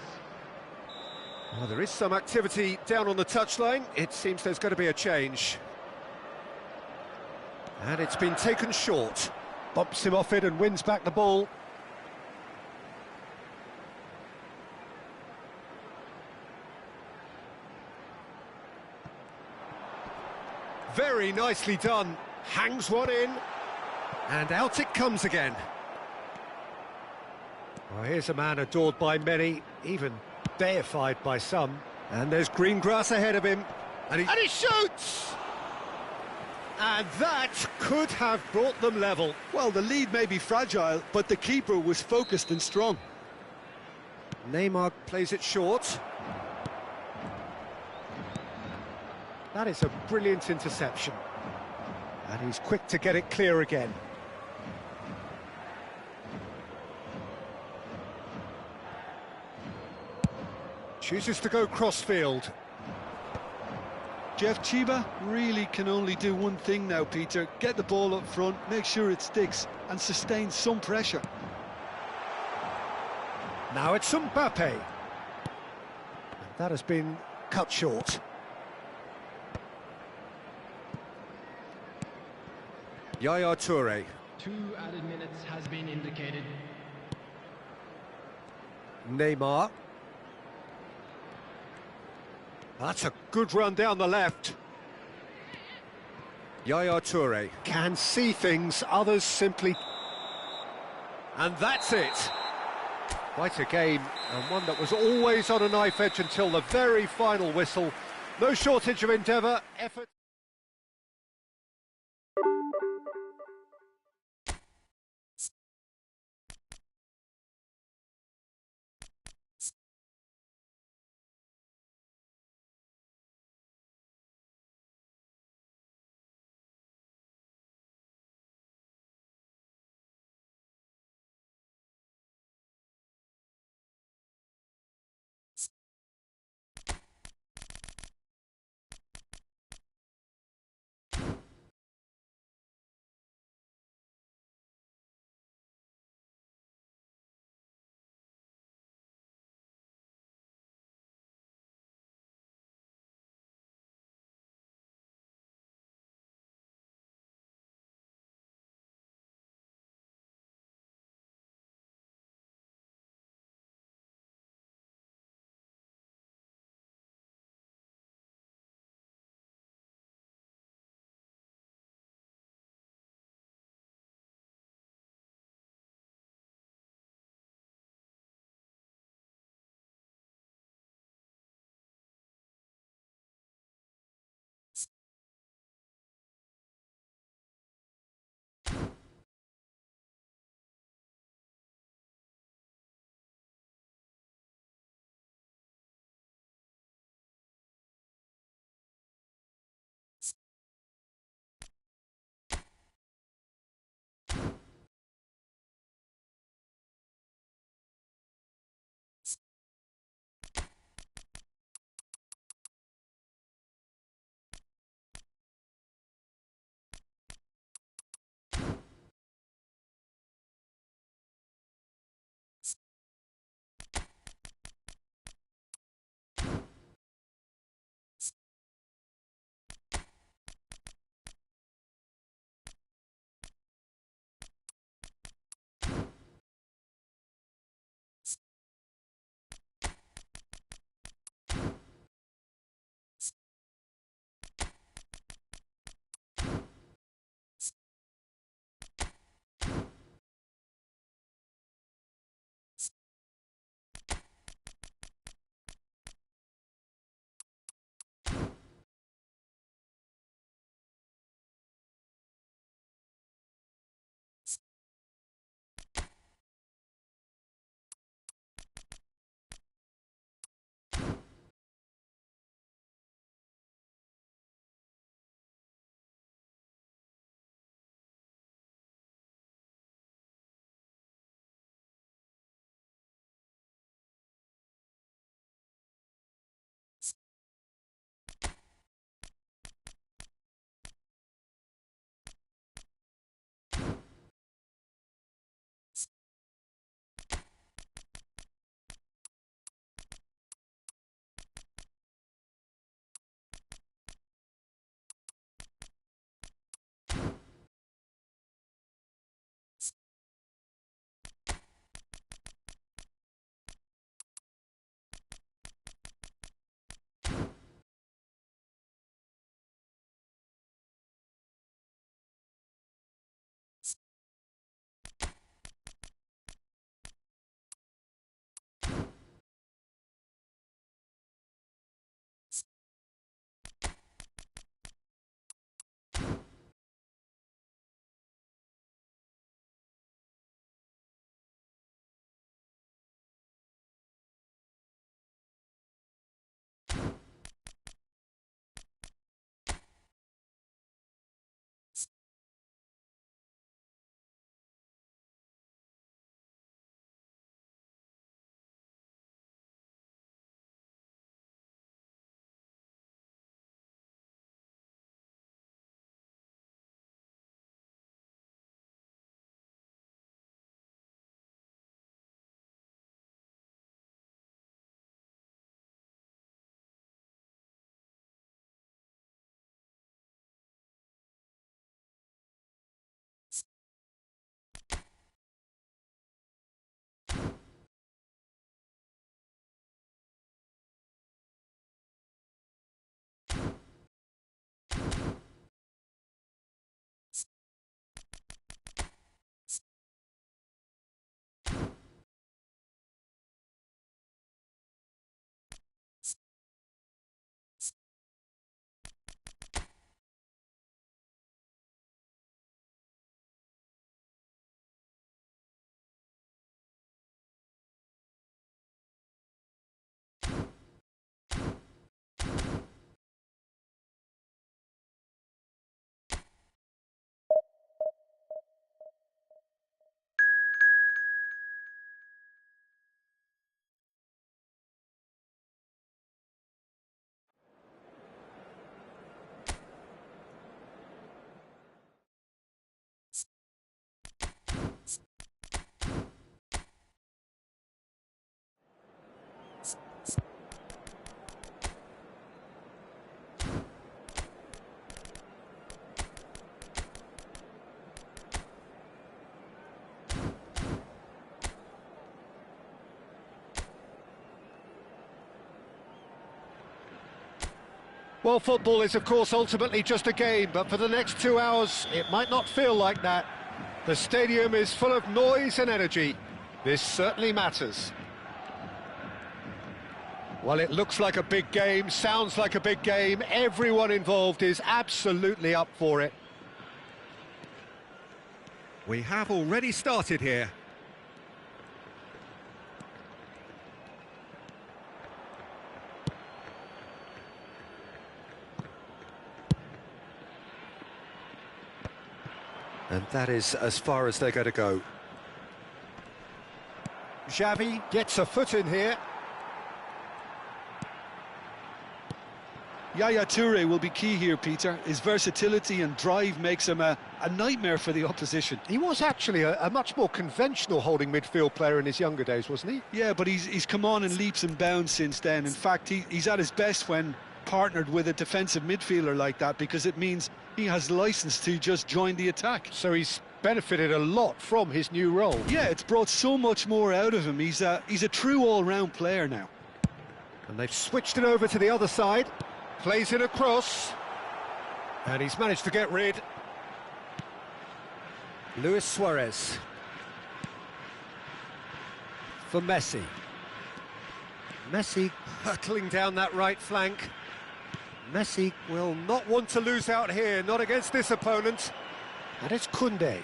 Well, there is some activity down on the touchline. It seems there's going to be a change. And it's been taken short. Bumps him off it and wins back the ball. Very nicely done. Hangs one in. And out it comes again. Well, here's a man adored by many, even deified by some. And there's green grass ahead of him. And he shoots! And that could have brought them level. Well, the lead may be fragile, but the keeper was focused and strong. Neymar plays it short. That is a brilliant interception. And he's quick to get it clear again. Chooses to go crossfield. Jeff Chiba really can only do one thing now, Peter. Get the ball up front, make sure it sticks, and sustain some pressure. Now it's Mbappe. And that has been cut short. Yaya Toure. 2 added minutes has been indicated. Neymar. That's a good run down the left. Yaya Toure can see things, others simply... And that's it. Quite a game, and one that was always on a knife edge until the very final whistle. No shortage of endeavour, effort... Well, football is, of course, ultimately just a game, but for the next 2 hours, it might not feel like that. The stadium is full of noise and energy. This certainly matters. Well, it looks like a big game, sounds like a big game. Everyone involved is absolutely up for it. We have already started here. And that is as far as they're going to go. Xavi gets a foot in here. Yaya Toure will be key here, Peter. His versatility and drive makes him a nightmare for the opposition. He was actually a much more conventional holding midfield player in his younger days, wasn't he? Yeah, but he's come on in leaps and bounds since then. In fact, he's at his best when partnered with a defensive midfielder like that, because it means he has license to just join the attack. So he's benefited a lot from his new role. Yeah, it's brought so much more out of him. He's a true all-round player now. And they've switched it over to the other side. Plays it across. And he's managed to get rid. Luis Suarez. For Messi. Messi hurtling down that right flank. Messi will not want to lose out here, not against this opponent. And it's Koundé.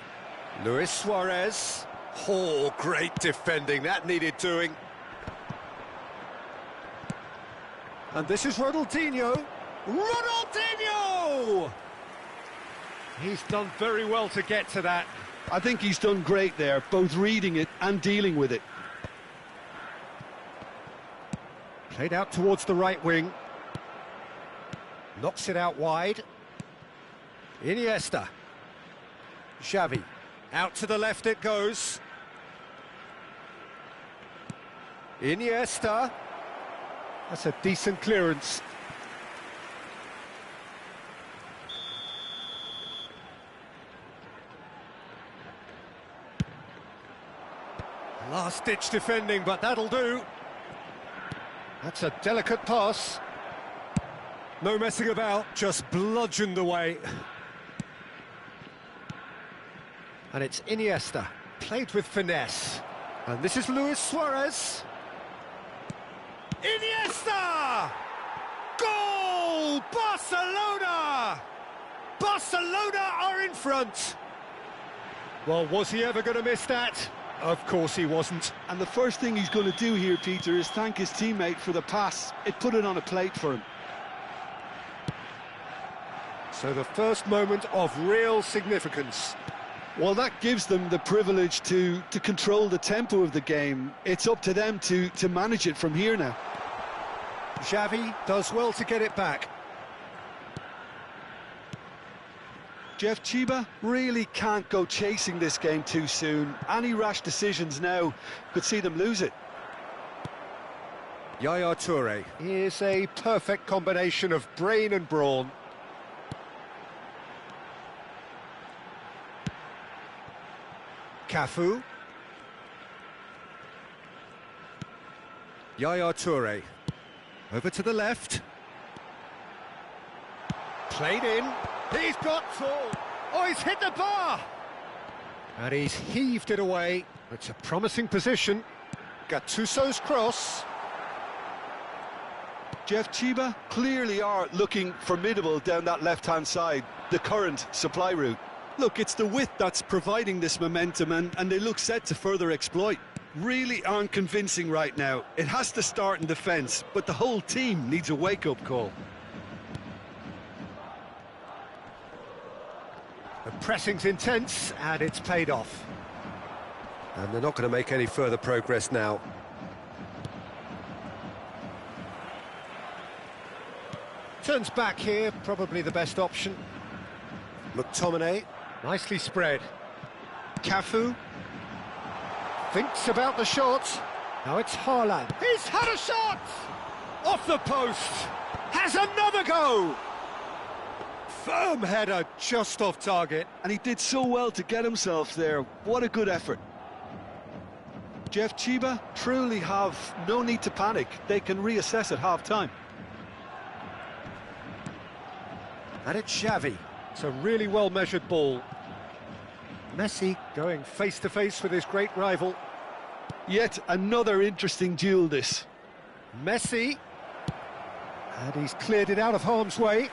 Luis Suarez. Oh, great defending, that needed doing. And this is Ronaldinho. Ronaldinho! He's done very well to get to that. I think he's done great there, both reading it and dealing with it. Played out towards the right wing. Knocks it out wide. Iniesta. Xavi. Out to the left it goes. Iniesta. That's a decent clearance. Last-ditch defending, but that'll do. That's a delicate pass. No messing about, just bludgeoned away. And it's Iniesta, played with finesse. And this is Luis Suarez. Iniesta! Goal! Barcelona! Barcelona are in front. Well, was he ever going to miss that? Of course he wasn't. And the first thing he's going to do here, Peter, is thank his teammate for the pass. It put it on a plate for him. So the first moment of real significance. Well, that gives them the privilege to control the tempo of the game. It's up to them to manage it from here now. Xavi does well to get it back. Jeff Chiba really can't go chasing this game too soon. Any rash decisions now could see them lose it. Yaya Toure is a perfect combination of brain and brawn. Cafu. Yaya Toure. Over to the left. Played in. He's got full. Oh, he's hit the bar. And he's heaved it away. It's a promising position. Gattuso's cross. Jeff Chiba clearly are looking formidable down that left-hand side, the current supply route. Look, it's the width that's providing this momentum, and they look set to further exploit. Really aren't convincing right now. It has to start in defence, but the whole team needs a wake-up call. The pressing's intense, and it's paid off. And they're not going to make any further progress now. Turns back here, probably the best option. McTominay, nicely spread. Cafu. Thinks about the shot. Now it's Haaland. He's had a shot! Off the post. Has another go! Firm header, just off target. And he did so well to get himself there. What a good effort. Jeff Chiba truly have no need to panic. They can reassess at half-time. And it's Xavi. It's a really well-measured ball. Messi going face-to-face with his great rival. Yet another interesting duel, this. Messi. And he's cleared it out of harm's way.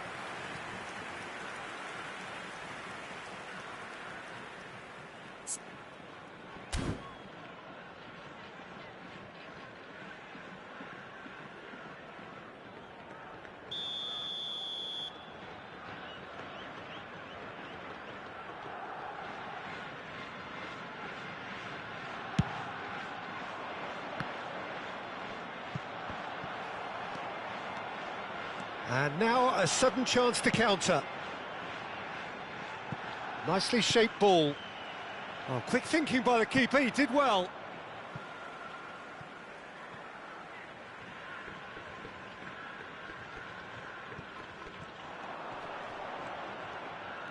And now a sudden chance to counter. Nicely shaped ball. Oh, quick thinking by the keeper, he did well.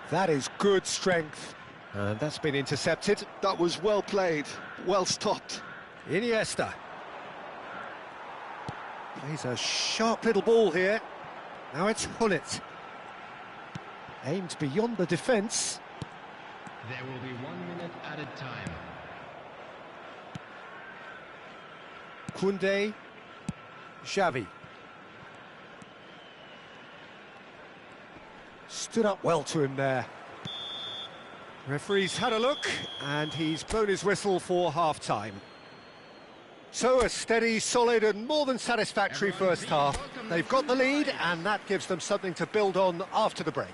That is good strength. And that's been intercepted. That was well played, well stopped. Iniesta. Plays a sharp little ball here. Now it's Hullet. Aimed beyond the defence. There will be 1 minute added time. Koundé. Xavi. Stood up well to him there. Referee's had a look, and he's blown his whistle for half-time. So a steady, solid and more than satisfactory first half. They've got the lead and that gives them something to build on after the break.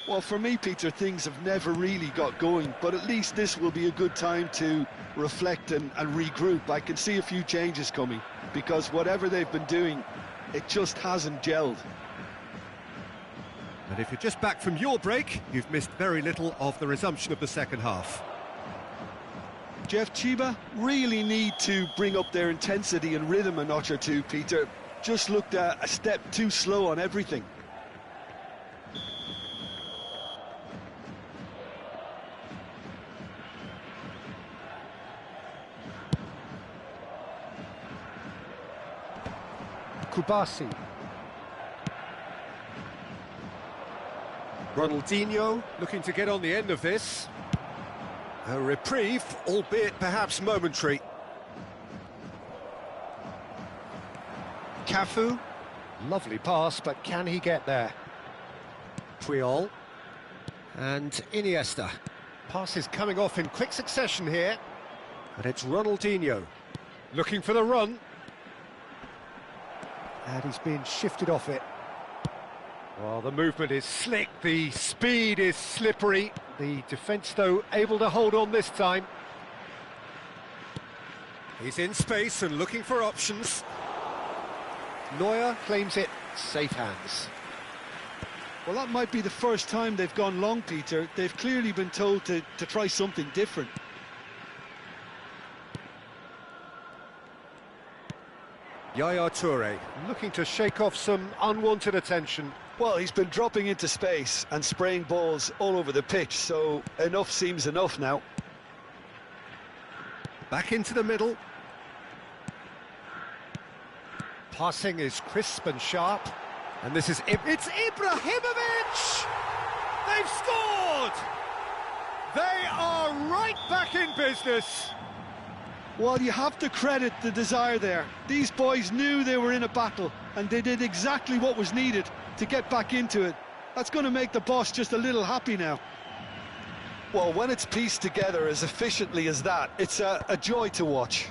Well, for me, Peter, things have never really got going, but at least this will be a good time to reflect and regroup. I can see a few changes coming, because whatever they've been doing, it just hasn't gelled. And if you're just back from your break, you've missed very little of the resumption of the second half. Jeff, Chiba really need to bring up their intensity and rhythm a notch or two, Peter. Just looked a step too slow on everything. Kubasi. Ronaldinho looking to get on the end of this. A reprieve, albeit perhaps momentary. Cafu. Lovely pass, but can he get there? Puyol. And Iniesta. Passes coming off in quick succession here. And it's Ronaldinho. Looking for the run. And he's being shifted off it. Well, the movement is slick, the speed is slippery. The defence, though, able to hold on this time. He's in space and looking for options. Neuer claims it, safe hands. Well, that might be the first time they've gone long, Peter. They've clearly been told to try something different. Yaya Toure looking to shake off some unwanted attention. Well, he's been dropping into space and spraying balls all over the pitch, so enough seems enough now. Back into the middle. Passing is crisp and sharp. And this is... It's Ibrahimovic! They've scored! They are right back in business. Well, you have to credit the desire there. These boys knew they were in a battle, and they did exactly what was needed to get back into it. That's going to make the boss just a little happy now. Well, when it's pieced together as efficiently as that, it's a joy to watch.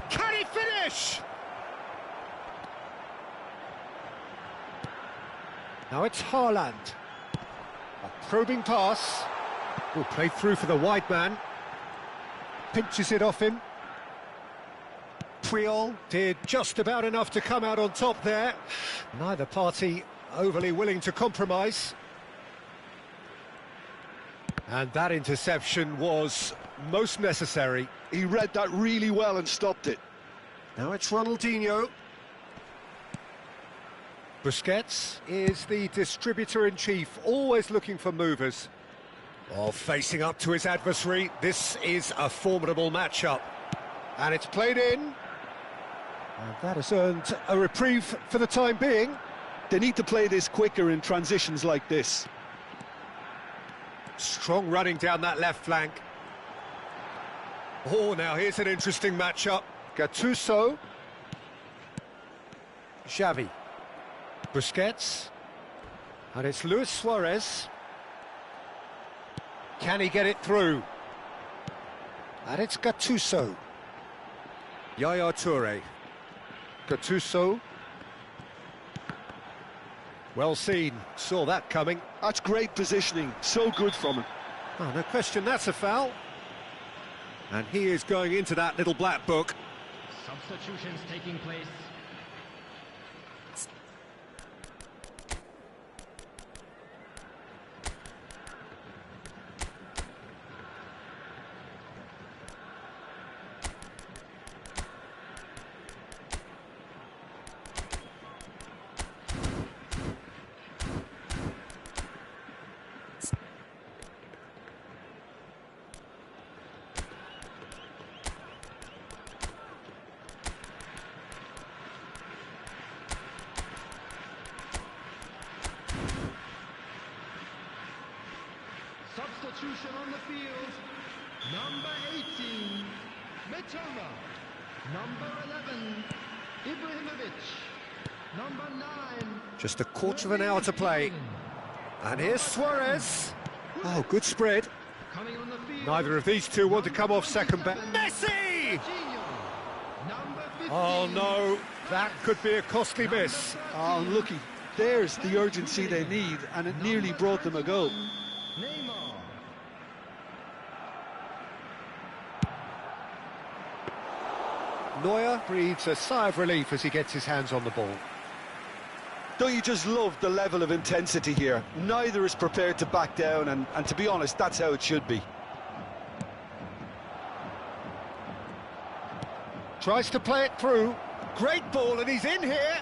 Can he finish? Now it's Haaland. A probing pass. Will play through for the wide man. Pinches it off him. Puyol did just about enough to come out on top there. Neither party overly willing to compromise. And that interception was most necessary. He read that really well and stopped it. Now it's Ronaldinho. Busquets is the distributor-in-chief, always looking for movers. Oh, facing up to his adversary, this is a formidable matchup. And it's played in. And that has earned a reprieve for the time being. They need to play this quicker in transitions like this. Strong running down that left flank. Oh, now here's an interesting matchup. Gattuso. Xavi. Busquets. And it's Luis Suarez. Can he get it through? And it's Gattuso. Yaya Toure. Gattuso. Well seen, saw that coming. That's great positioning, so good from him. Oh, no question, that's a foul. And he is going into that little black book. Substitutions taking place. Substitution on the field. Number 18, Mitoma. Number 11, Ibrahimovic. Number 9. Just a quarter of an hour to play. And here's Suarez. Oh, good spread. Coming on the field. Neither of these two want to come off second back. Messi! Number 15. Oh no, that could be a costly miss. Oh, unlucky. There's the urgency they need, and it nearly brought them a goal. Neymar. Neuer breathes a sigh of relief as he gets his hands on the ball. Don't you just love the level of intensity here? Neither is prepared to back down, and to be honest, that's how it should be. Tries to play it through. Great ball, and he's in here.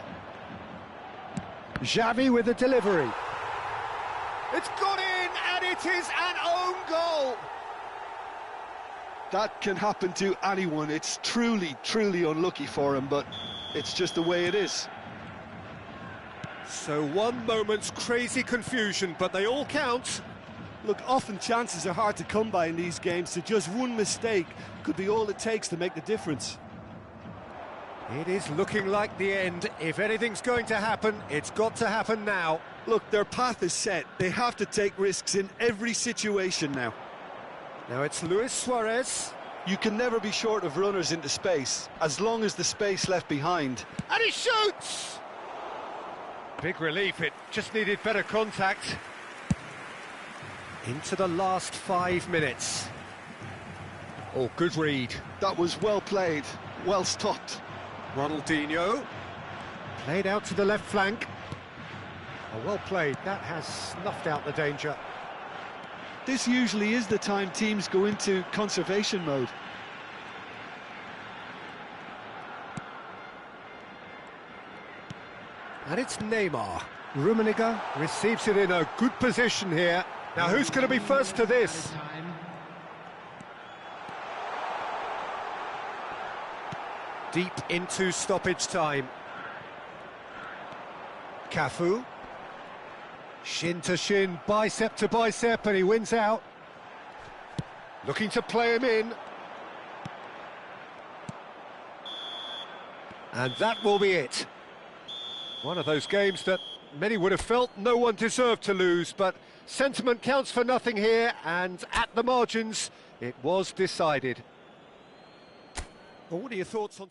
Xavi with the delivery. It's got in, and it is an own goal. That can happen to anyone. It's truly, truly unlucky for him, but it's just the way it is. So one moment's crazy confusion, but they all count. Look, often chances are hard to come by in these games, so just one mistake could be all it takes to make the difference. It is looking like the end. If anything's going to happen, it's got to happen now. Look, their path is set. They have to take risks in every situation now. Now it's Luis Suarez. You can never be short of runners into space, as long as the space left behind. And he shoots! Big relief, it just needed better contact. Into the last 5 minutes. Oh, good read. That was well played, well stopped. Ronaldinho. Played out to the left flank. Oh, well played, that has snuffed out the danger. This usually is the time teams go into conservation mode. And it's Neymar. Rummenigge receives it in a good position here. Now who's going to be first to this? Deep into stoppage time. Cafu. Shin to shin, bicep to bicep, and he wins out. Looking to play him in. And that will be it. One of those games that many would have felt no one deserved to lose, but sentiment counts for nothing here, and at the margins, it was decided. Well, what are your thoughts on...